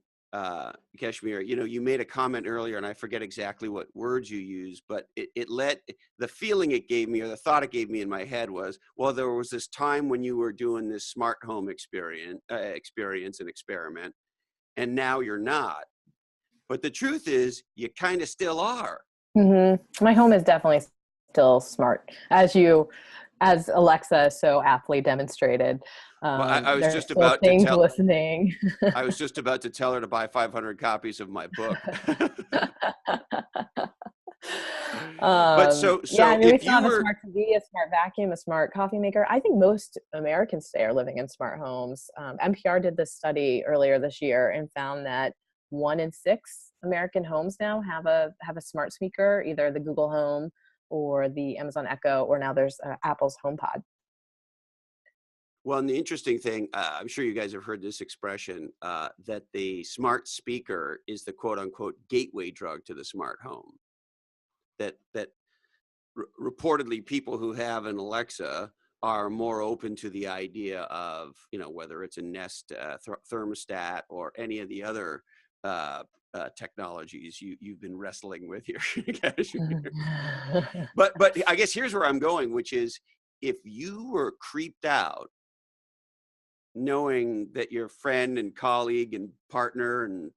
Kashmir, you made a comment earlier, and I forget exactly what words you used, but the feeling it gave me, or the thought it gave me in my head was, well, there was this time when you were doing this smart home experience and experiment, and now you're not. But the truth is, you kind of still are. Mm-hmm. My home is definitely still smart, as Alexa so aptly demonstrated. Well, I was just about to tell listening. I was just about to tell her to buy 500 copies of my book. But so yeah, we still have a smart TV, a smart vacuum, a smart coffee maker. I think most Americans today are living in smart homes. NPR did this study earlier this year and found that 1 in 6 American homes now have a smart speaker, either the Google Home or the Amazon Echo, or now there's Apple's HomePod. Well, and the interesting thing, I'm sure you guys have heard this expression, that the smart speaker is the quote unquote gateway drug to the smart home. That reportedly people who have an Alexa are more open to the idea of, whether it's a Nest thermostat or any of the other technologies you've been wrestling with here. But I guess here's where I'm going, which is if you were creeped out knowing that your friend and colleague and partner, and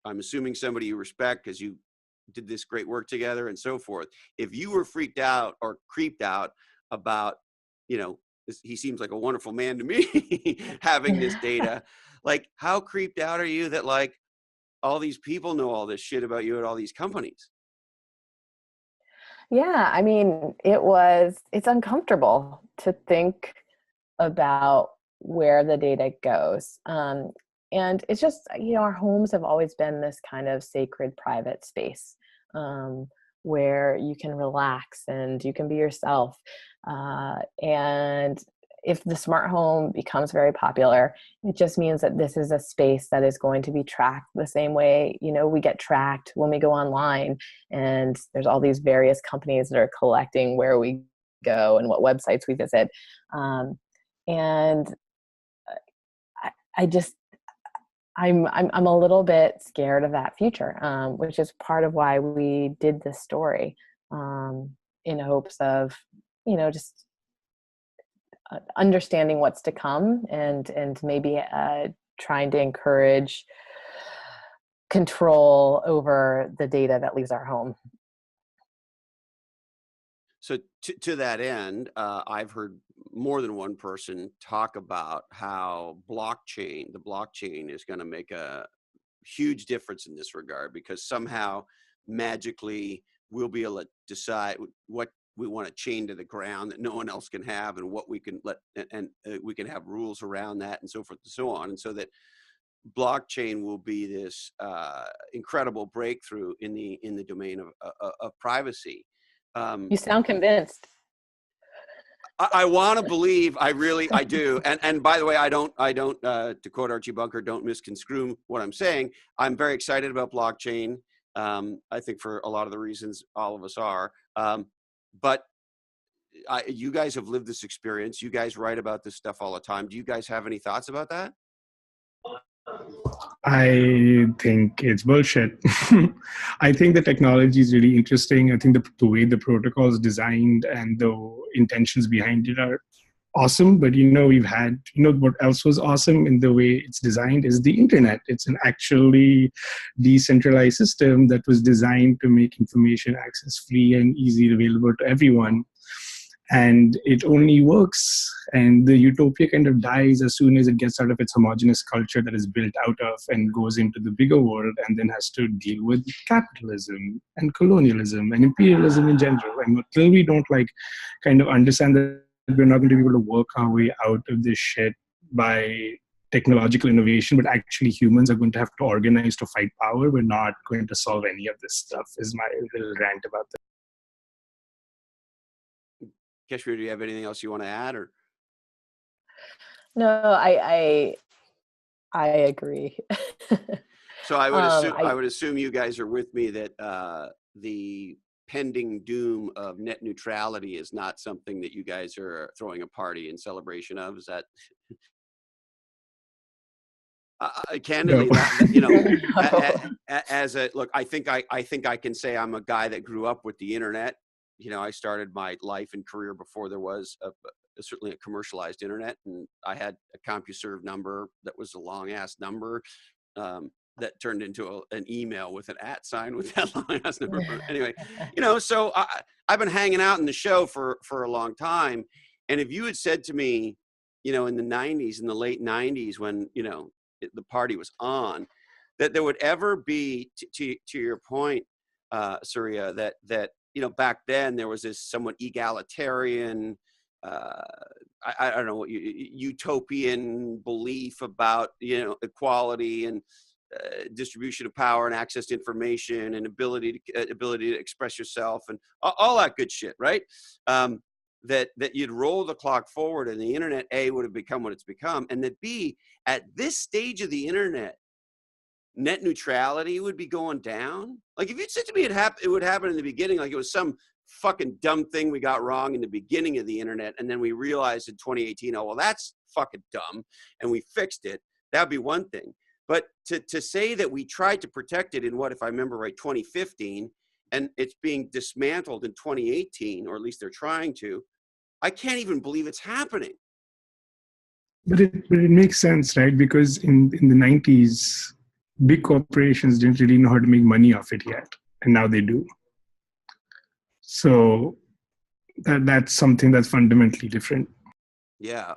I'm assuming somebody you respect because you did this great work together and so forth, if you were freaked out or creeped out about, he seems like a wonderful man to me, having this data, like how creeped out are you that like all these people know all this shit about you at all these companies? Yeah, I mean, it's uncomfortable to think about where the data goes. And it's just, our homes have always been this kind of sacred private space where you can relax and you can be yourself. And if the smart home becomes very popular, it just means that this is a space that is going to be tracked the same way, we get tracked when we go online, and there's all these various companies that are collecting where we go and what websites we visit. And I just, I'm a little bit scared of that future, which is part of why we did this story, in hopes of, just understanding what's to come and maybe trying to encourage control over the data that leaves our home. So to that end, I've heard more than one person talk about how the blockchain is going to make a huge difference in this regard, because somehow magically we'll be able to decide what we want to chain to the ground that no one else can have, and what we can let, and we can have rules around that and so forth and so on. And so that blockchain will be this incredible breakthrough in the domain of privacy. You sound convinced. I want to believe, I do. And by the way, I don't, to quote Archie Bunker, don't misconstrue what I'm saying. I'm very excited about blockchain. I think for a lot of the reasons all of us are. But you guys have lived this experience. You guys write about this stuff all the time. Do you guys have any thoughts about that? I think it's bullshit. I think the technology is really interesting. I think the way the protocol is designed and the intentions behind it are awesome. But we've had, what else was awesome in the way it's designed is the internet. It's an actually decentralized system that was designed to make information access free and easily available to everyone. And it only works, and the utopia kind of dies as soon as it gets out of its homogenous culture that is built out of and goes into the bigger world, and then has to deal with capitalism and colonialism and imperialism in general. And until we don't kind of understand that we're not going to be able to work our way out of this shit by technological innovation, but actually humans are going to have to organize to fight power, we're not going to solve any of this stuff, is my little rant about that. Kashmir, do you have anything else you want to add? Or No, I agree. so I would assume you guys are with me that the pending doom of net neutrality is not something that you guys are throwing a party in celebration of. Is that candidly, No. as a look, I think I can say I'm a guy that grew up with the internet. I started my life and career before there was certainly a commercialized internet, and I had a CompuServe number that was a long ass number that turned into an email with an @ sign with that long ass number. But anyway, so I've been hanging out in the show for a long time, and if you had said to me, in the 90s, in the late 90s, when the party was on, that there would ever be, to your point, Surya, that back then there was this somewhat egalitarian, I don't know what utopian belief about equality and distribution of power and access to information and ability to express yourself and all that good shit, right? that you'd roll the clock forward and the internet, A, would have become what it's become, and that B, at this stage of the internet, net neutrality would be going down. Like if you'd said to me it would happen in the beginning, like it was some fucking dumb thing we got wrong in the beginning of the internet, and then we realized in 2018, oh, well, that's fucking dumb, and we fixed it, that'd be one thing. But to say that we tried to protect it in what, if I remember right, 2015, and it's being dismantled in 2018, or at least they're trying to, I can't even believe it's happening. But it makes sense, right? Because in the 90s, big corporations didn't really know how to make money off it yet, and now they do. So that's something that's fundamentally different. Yeah.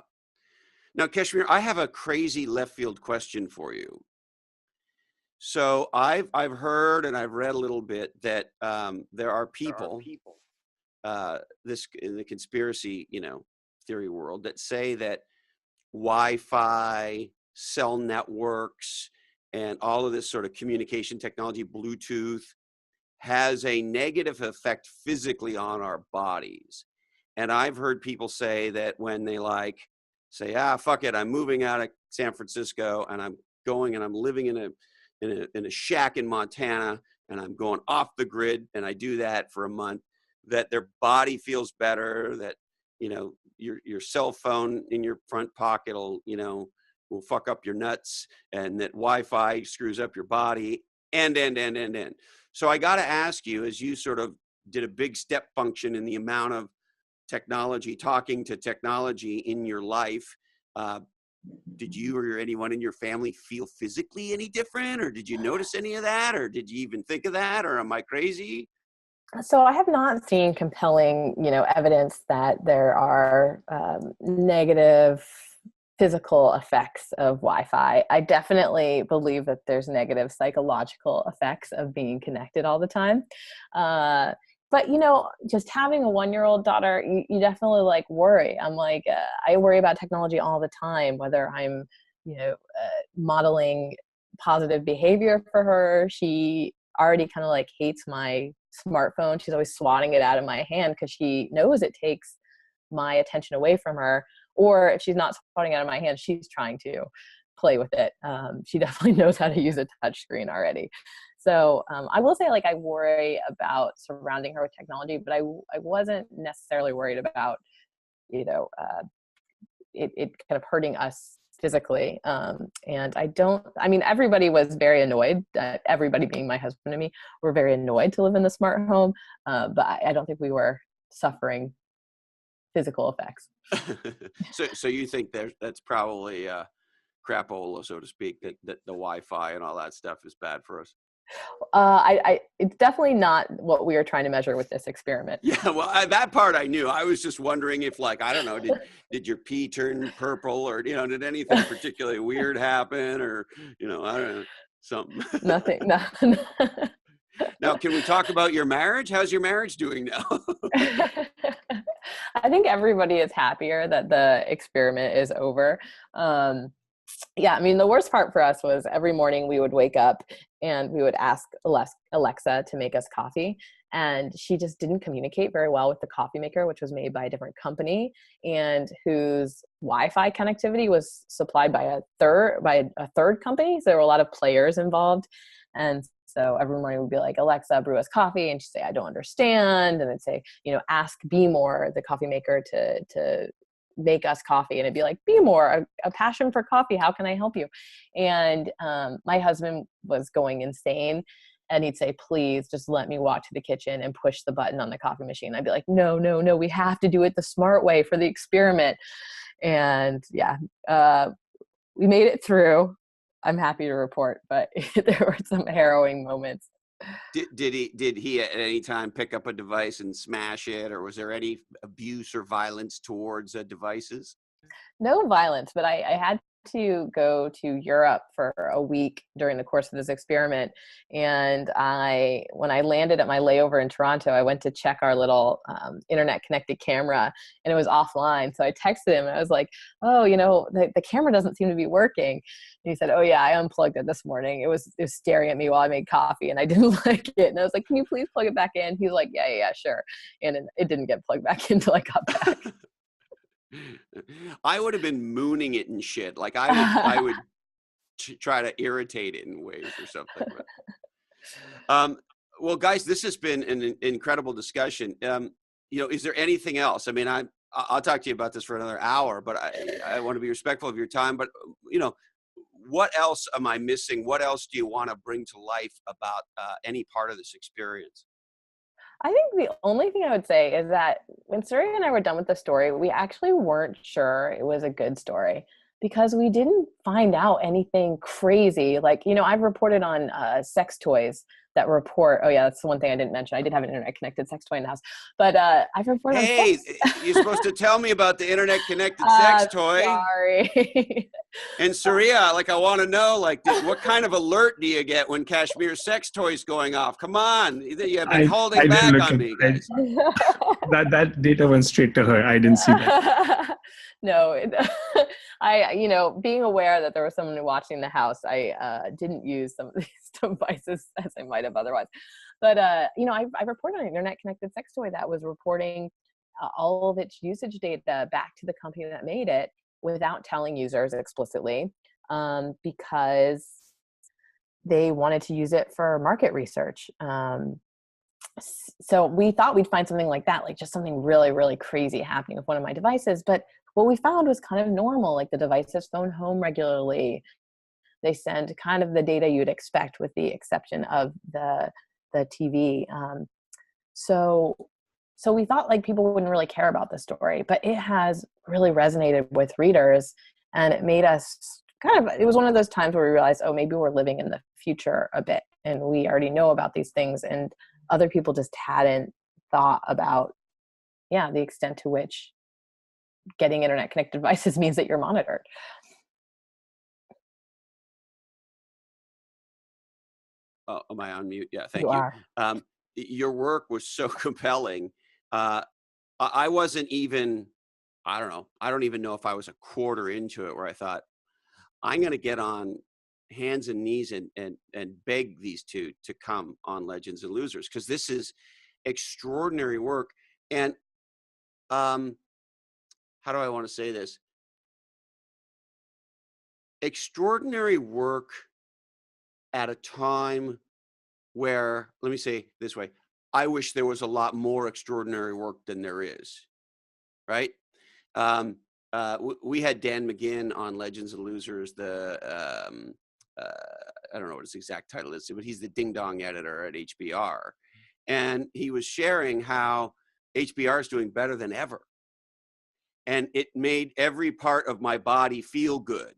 Now, Kashmir, I have a crazy left field question for you. So I've heard and I've read a little bit that there are people, this in the conspiracy, theory world, that say that Wi-Fi, cell networks, and all of this sort of communication technology, Bluetooth, has a negative effect physically on our bodies. And I've heard people say that when they say, fuck it, I'm moving out of San Francisco and I'm going and I'm living in a shack in Montana and I'm going off the grid, and I do that for a month, that their body feels better, that, your cell phone in your front pocket will fuck up your nuts, and that Wi-Fi screws up your body, and. So I got to ask you, as you sort of did a big step function in the amount of technology, talking to technology in your life, did you or anyone in your family feel physically any different, or did you notice any of that, or did you even think of that, or am I crazy? So I have not seen compelling, evidence that there are negative physical effects of Wi-Fi. I definitely believe that there's negative psychological effects of being connected all the time. But, just having a 1-year-old daughter, you definitely worry. I'm I worry about technology all the time, whether I'm, modeling positive behavior for her. She already kind of hates my smartphone. She's always swatting it out of my hand because she knows it takes my attention away from her. Or if she's not swatting it out of my hand, she's trying to play with it. She definitely knows how to use a touch screen already. So I will say I worry about surrounding her with technology, but I wasn't necessarily worried about, it kind of hurting us physically. And everybody was very annoyed, everybody being my husband and me were very annoyed to live in the smart home. But I don't think we were suffering physical effects. So you think that's probably crapola, so to speak, that the Wi-Fi and all that stuff is bad for us? It's definitely not what we are trying to measure with this experiment. Yeah, well, that part I knew. I was just wondering if, I don't know, did your pee turn purple, or did anything particularly weird happen, or I don't know, something. Nothing. No. Now, can we talk about your marriage? How's your marriage doing now? I think everybody is happier that the experiment is over. Yeah, the worst part for us was every morning we would wake up and we would ask Alexa to make us coffee. And she just didn't communicate very well with the coffee maker, which was made by a different company and whose Wi-Fi connectivity was supplied by a third company. So there were a lot of players involved. And so every morning we'd be like, Alexa, brew us coffee. And she'd say, I don't understand. And I'd say, ask Be More, the coffee maker, to make us coffee. And it'd be like, Be More, a passion for coffee. How can I help you? And my husband was going insane. And he'd say, please just let me walk to the kitchen and push the button on the coffee machine. I'd be like, no, we have to do it the smart way for the experiment. And yeah, we made it through. I'm happy to report, but there were some harrowing moments. Did he at any time pick up a device and smash it, or was there any abuse or violence towards devices? No violence, but I had to go to Europe for a week during the course of this experiment. And when I landed at my layover in Toronto, I went to check our little internet connected camera, and it was offline. So I texted him and I was like, oh, the camera doesn't seem to be working. And he said, oh yeah, I unplugged it this morning. It was staring at me while I made coffee and I didn't like it. And I was like, can you please plug it back in? He's like, yeah, sure. And it didn't get plugged back in until I got back. I would have been mooning it and shit. Like I would try to irritate it in ways or something. But, well, guys, this has been an incredible discussion. Is there anything else? I mean, I'll talk to you about this for another hour, but I want to be respectful of your time. But what else am I missing? What else do you want to bring to life about any part of this experience? I think the only thing I would say is that when Surya and I were done with the story, we actually weren't sure it was a good story because we didn't find out anything crazy. Like, I've reported on sex toys that report. Oh yeah, that's the one thing I didn't mention. I did have an internet connected sex toy in the house, but I've reported. Hey, you're supposed to tell me about the internet connected sex toy. Sorry. And Surya, like, I want to know, like, what kind of alert do you get when Kashmir sex toys going off? Come on, you've been holding back on me, guys. That data went straight to her. I didn't see that. No, being aware that there was someone watching the house, I didn't use some of these devices as I might have otherwise. But, I reported on an internet connected sex toy that was reporting all of its usage data back to the company that made it without telling users explicitly, because they wanted to use it for market research. So we thought we'd find something like that, like just something really, really crazy happening with one of my devices. But what we found was kind of normal. Like the device is phoned home regularly. They send kind of the data you'd expect with the exception of the TV. So we thought like people wouldn't really care about the story, but it has really resonated with readers, and it made us it was one of those times where we realized, oh, maybe we're living in the future a bit and we already know about these things and other people just hadn't thought about, the extent to which getting internet connected devices means that you're monitored. Oh, am I on mute? Yeah, thank You you. are. Your work was so compelling. I wasn't even, I don't know. I don't even know if I was a quarter into it where I thought, I'm going to get on hands and knees and beg these two to come on Legends and Losers, because this is extraordinary work. And how do I want to say this? Extraordinary work at a time where, let me say it this way, I wish there was a lot more extraordinary work than there is, right? We had Dan McGinn on Legends and Losers, I don't know what his exact title is, but he's the ding dong editor at HBR. And he was sharing how HBR is doing better than ever. And it made every part of my body feel good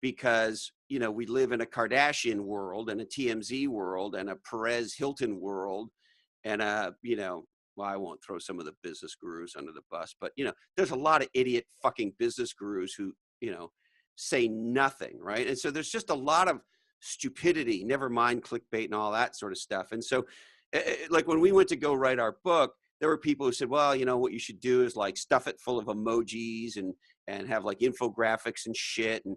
because, we live in a Kardashian world and a TMZ world and a Perez Hilton world and well, I won't throw some of the business gurus under the bus, but, there's a lot of idiot fucking business gurus who, say nothing, right? And so there's just a lot of stupidity, never mind clickbait and all that sort of stuff. And so, like when we went to go write our book, there were people who said, well, what you should do is like stuff it full of emojis and have like infographics and shit. And,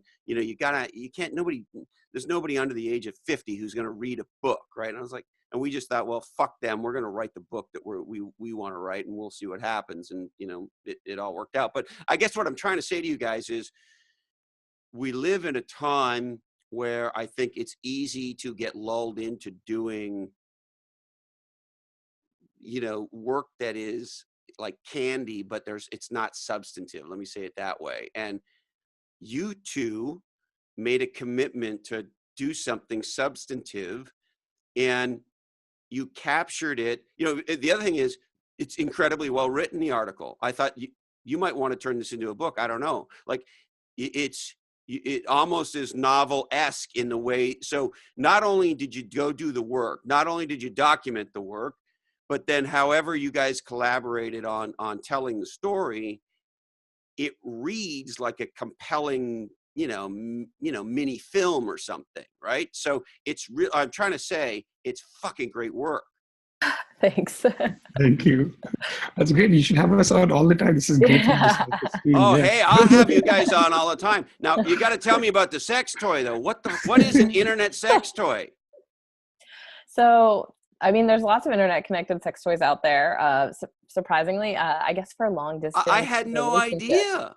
there's nobody under the age of 50 who's going to read a book, right? And I was like, and we just thought, well, fuck them. We're going to write the book that we want to write, and we'll see what happens. And, it all worked out. But I guess what I'm trying to say to you guys is we live in a time where I think it's easy to get lulled into doing, work that is like candy, but it's not substantive. Let me say it that way. And you two made a commitment to do something substantive, and you captured it. The other thing is it's incredibly well written, the article. I thought you might want to turn this into a book. I don't know. Like it almost is novel-esque in the way. So not only did you go do the work, not only did you document the work, but then however you guys collaborated on telling the story, it reads like a compelling mini film or something, right? So it's real. I'm trying to say it's fucking great work. Thanks. Thank you. That's great. You should have us on all the time. This is great. Oh, hey, I'll have you guys on all the time. Now you got to tell me about the sex toy though. What is an internet sex toy? So, I mean, there's lots of internet connected sex toys out there. Surprisingly, I guess for long distance. I had no idea.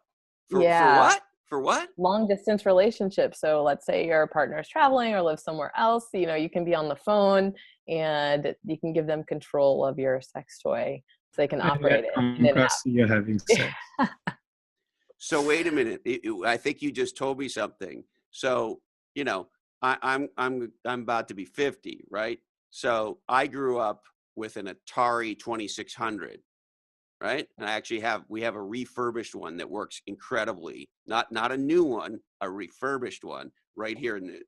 For what? For what? Long distance relationships. So let's say your partner is traveling or lives somewhere else, you can be on the phone and you can give them control of your sex toy so they can operate it in and out. You're having sex. So wait a minute. I think you just told me something. So, I'm about to be 50, right? So I grew up with an Atari 2600. Right. And we have a refurbished one that works incredibly, not a new one, a refurbished one right here in the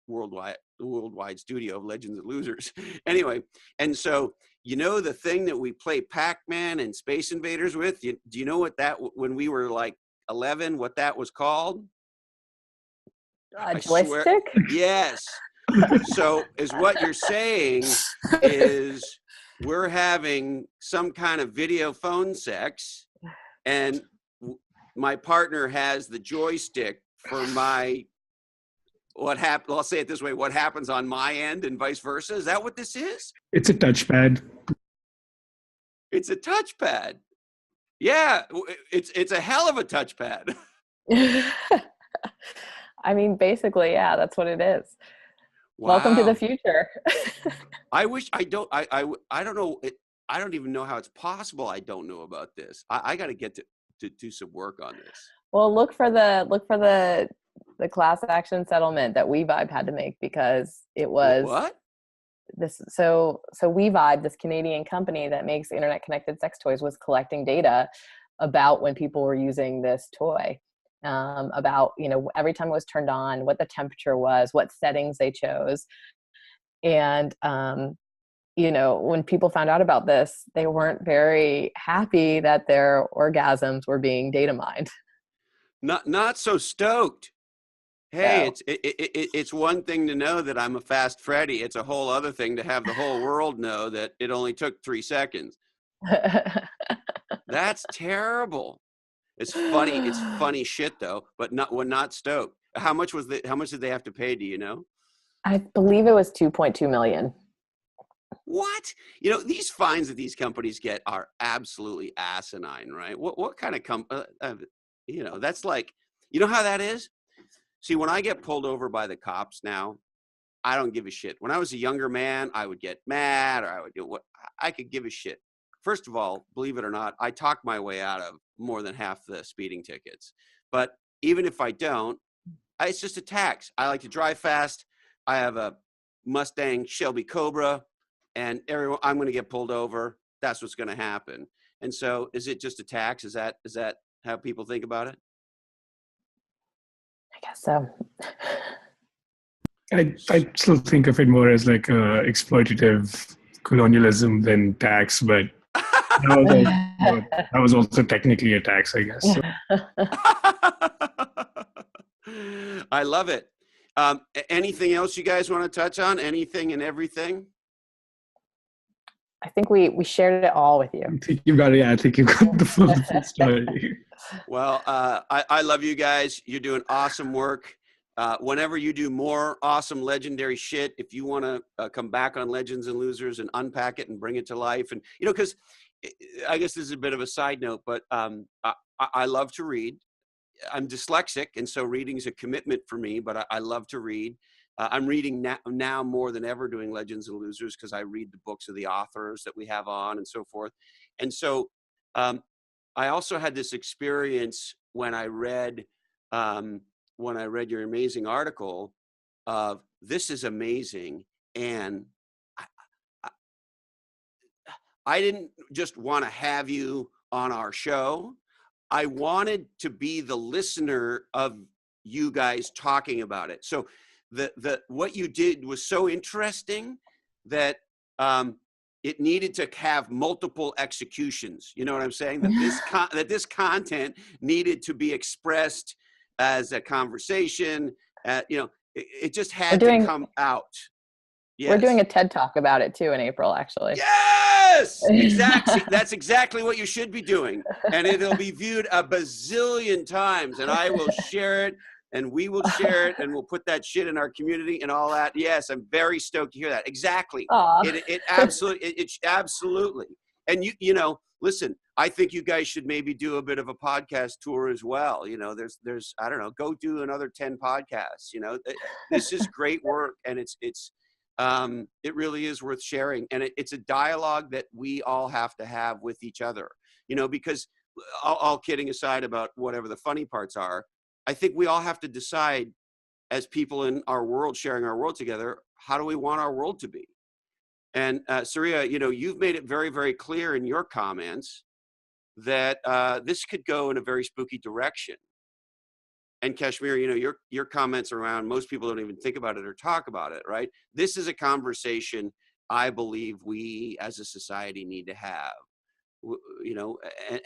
worldwide studio of Legends and Losers. Anyway. And so, the thing that we play Pac-Man and Space Invaders with, do you know what when we were like 11, what that was called? A joystick? Yes. So is what you're saying is we're having some kind of video phone sex, and my partner has the joystick for I'll say it this way, what happens on my end and vice versa. Is that what this is? It's a touchpad. It's a touchpad. Yeah, it's a hell of a touchpad. I mean, basically, yeah, that's what it is. Wow. Welcome to the future. I wish I don't know. I don't even know how it's possible. I don't know about this. I got to get to do some work on this. Well, look for the class action settlement that WeVibe had to make because it was what? This. So WeVibe, this Canadian company that makes internet connected sex toys, was collecting data about when people were using this toy. About, every time it was turned on, what the temperature was, what settings they chose. And, when people found out about this, they weren't very happy that their orgasms were being data mined. Not so stoked. Hey, So. It's one thing to know that I'm a fast Freddy. It's a whole other thing to have the whole world know that it only took 3 seconds. That's terrible. It's funny shit though, but not stoked. How much did they have to pay? Do you know? I believe it was 2.2 million. What? These fines that these companies get are absolutely asinine, right? What kind of that's like, how that is? See, when I get pulled over by the cops now, I don't give a shit. When I was a younger man, I would get mad, or I would do what I could give a shit. First of all, believe it or not, I talked my way out of more than half the speeding tickets. But even if I don't, it's just a tax. I like to drive fast. I have a Mustang Shelby Cobra, and I'm going to get pulled over. That's what's going to happen. And so, is it just a tax? Is that how people think about it? I guess so. I still think of it more as like exploitative colonialism than tax, but that was also technically a tax, I guess. So. I love it. Anything else you guys want to touch on? Anything and everything? I think we shared it all with you. I think you got it. Yeah, I think you got the full story. Well, I love you guys. You're doing awesome work. Whenever you do more awesome legendary shit, if you want to come back on Legends and Losers and unpack it and bring it to life, and because I guess this is a bit of a side note, but I love to read. I'm dyslexic, and so reading is a commitment for me, but I love to read. I'm reading now more than ever doing Legends and Losers because I read the books of the authors that we have on and so forth. And so I also had this experience when I read your amazing article of this is amazing. And I didn't just want to have you on our show. I wanted to be the listener of you guys talking about it. So what you did was so interesting that it needed to have multiple executions. You know what I'm saying? That this content needed to be expressed as a conversation. It just had to come out. Yes. We're doing a TED Talk about it too in April, actually. Yes, exactly. That's exactly what you should be doing. And it'll be viewed a bazillion times, and I will share it, and we will share it, and we'll put that shit in our community and all that. Yes, I'm very stoked to hear that. Exactly. It absolutely. And listen, I think you guys should maybe do a bit of a podcast tour as well. There's I don't know, go do another 10 podcasts. This is great work, and it really is worth sharing. And it's a dialogue that we all have to have with each other, because all kidding aside about whatever the funny parts are, I think we all have to decide as people in our world, sharing our world together, how do we want our world to be? And Surya, you've made it very, very clear in your comments that this could go in a very spooky direction. And Kashmir, your comments around, most people don't even think about it or talk about it, right? This is a conversation I believe we as a society need to have,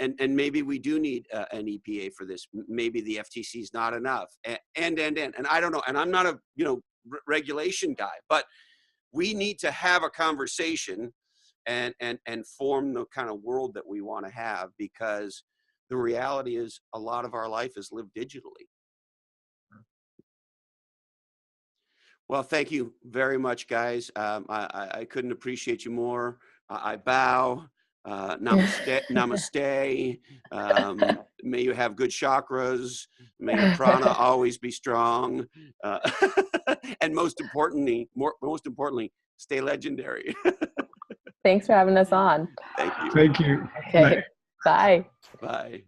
and maybe we do need an EPA for this. Maybe the FTC is not enough, and I don't know. And I'm not a regulation guy, but we need to have a conversation and form the kind of world that we want to have, because the reality is a lot of our life is lived digitally. Well, thank you very much, guys. I couldn't appreciate you more. I bow. Namaste. Namaste. May you have good chakras. May your prana always be strong. And most importantly, stay legendary. Thanks for having us on. Thank you. Thank you. Okay. Bye. Bye.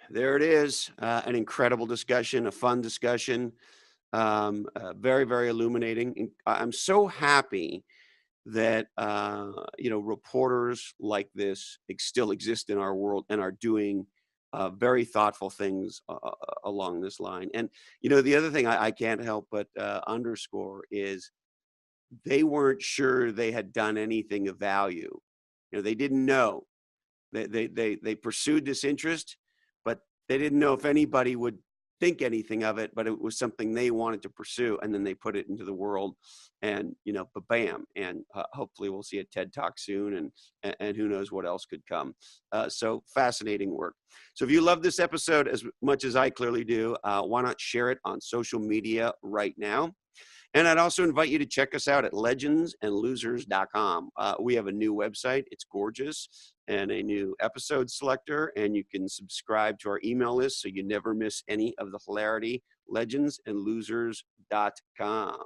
There it is. An incredible discussion, a fun discussion. Very, very illuminating. I'm so happy that reporters like this still exist in our world and are doing very thoughtful things along this line. And the other thing I can't help but underscore is they weren't sure they had done anything of value. They didn't know. They pursued this interest, but they didn't know if anybody would think anything of it, but it was something they wanted to pursue, and then they put it into the world, and bam, and hopefully we'll see a TED Talk soon, and who knows what else could come. So fascinating work. So if you love this episode as much as I clearly do, why not share it on social media right now? And I'd also invite you to check us out at legendsandlosers.com. We have a new website. It's gorgeous, and a new episode selector, and you can subscribe to our email list so you never miss any of the hilarity. Legendsandlosers.com.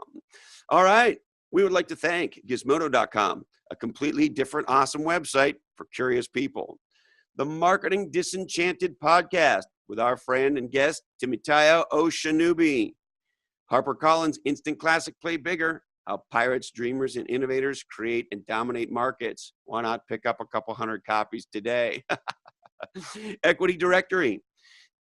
All right. We would like to thank Gizmodo.com, a completely different, awesome website for curious people. The Marketing Disenchanted podcast with our friend and guest, Timoteo Oshanubi. HarperCollins Instant Classic Play Bigger, How Pirates, Dreamers, and Innovators Create and Dominate Markets. Why not pick up a couple hundred copies today? Equity Directory,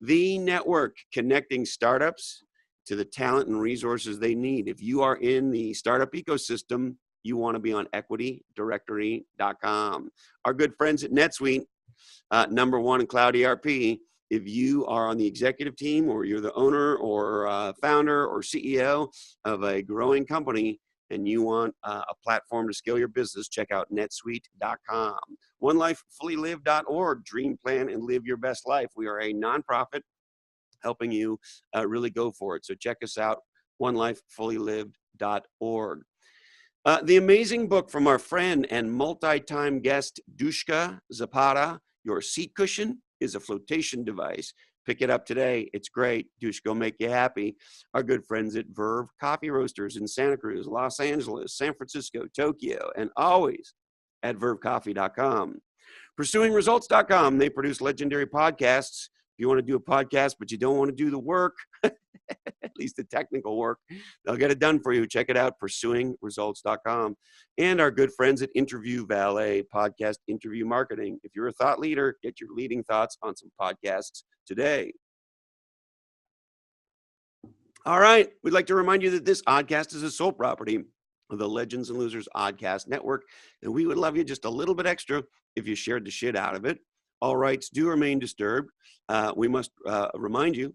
the network connecting startups to the talent and resources they need. If you are in the startup ecosystem, you want to be on equitydirectory.com. Our good friends at NetSuite, #1 in cloud ERP. If you are on the executive team, or you're the owner or founder or CEO of a growing company, and you want a platform to scale your business, check out netsuite.com. OneLifeFullyLive.org. Dream, plan, and live your best life. We are a nonprofit helping you really go for it. So check us out, OneLifeFullyLive.org. The amazing book from our friend and multi-time guest, Dushka Zapata, Your Seat Cushion is a Flotation Device. Pick it up today. It's great. Dushka will make you happy. Our good friends at Verve Coffee Roasters in Santa Cruz, Los Angeles, San Francisco, Tokyo, and always at vervecoffee.com. PursuingResults.com. They produce legendary podcasts. If you want to do a podcast, but you don't want to do the work, at least the technical work, they'll get it done for you. Check it out, PursuingResults.com. And our good friends at Interview Valet, podcast interview marketing. If you're a thought leader, get your leading thoughts on some podcasts today. All right. We'd like to remind you that this oddcast is a sole property of the Legends and Losers Oddcast Network, and we would love you just a little bit extra if you shared the shit out of it. All rights do remain disturbed. We must remind you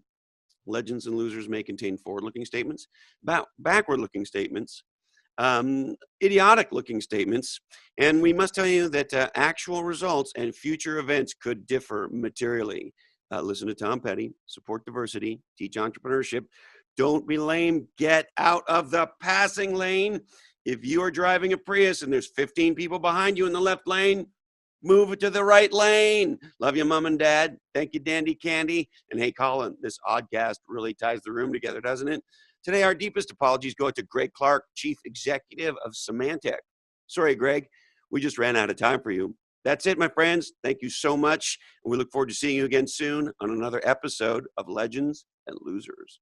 Legends and losers may contain forward-looking statements, backward-looking statements, idiotic-looking statements, and we must tell you that actual results and future events could differ materially. Listen to Tom Petty, support diversity, teach entrepreneurship. Don't be lame. Get out of the passing lane. If you are driving a Prius and there's 15 people behind you in the left lane, move it to the right lane. Love you, Mom and Dad. Thank you, Dandy Candy. And hey, Colin, this oddcast really ties the room together, doesn't it? Today, our deepest apologies go to Greg Clark, Chief Executive of Symantec. Sorry, Greg, we just ran out of time for you. That's it, my friends. Thank you so much. And we look forward to seeing you again soon on another episode of Legends and Losers.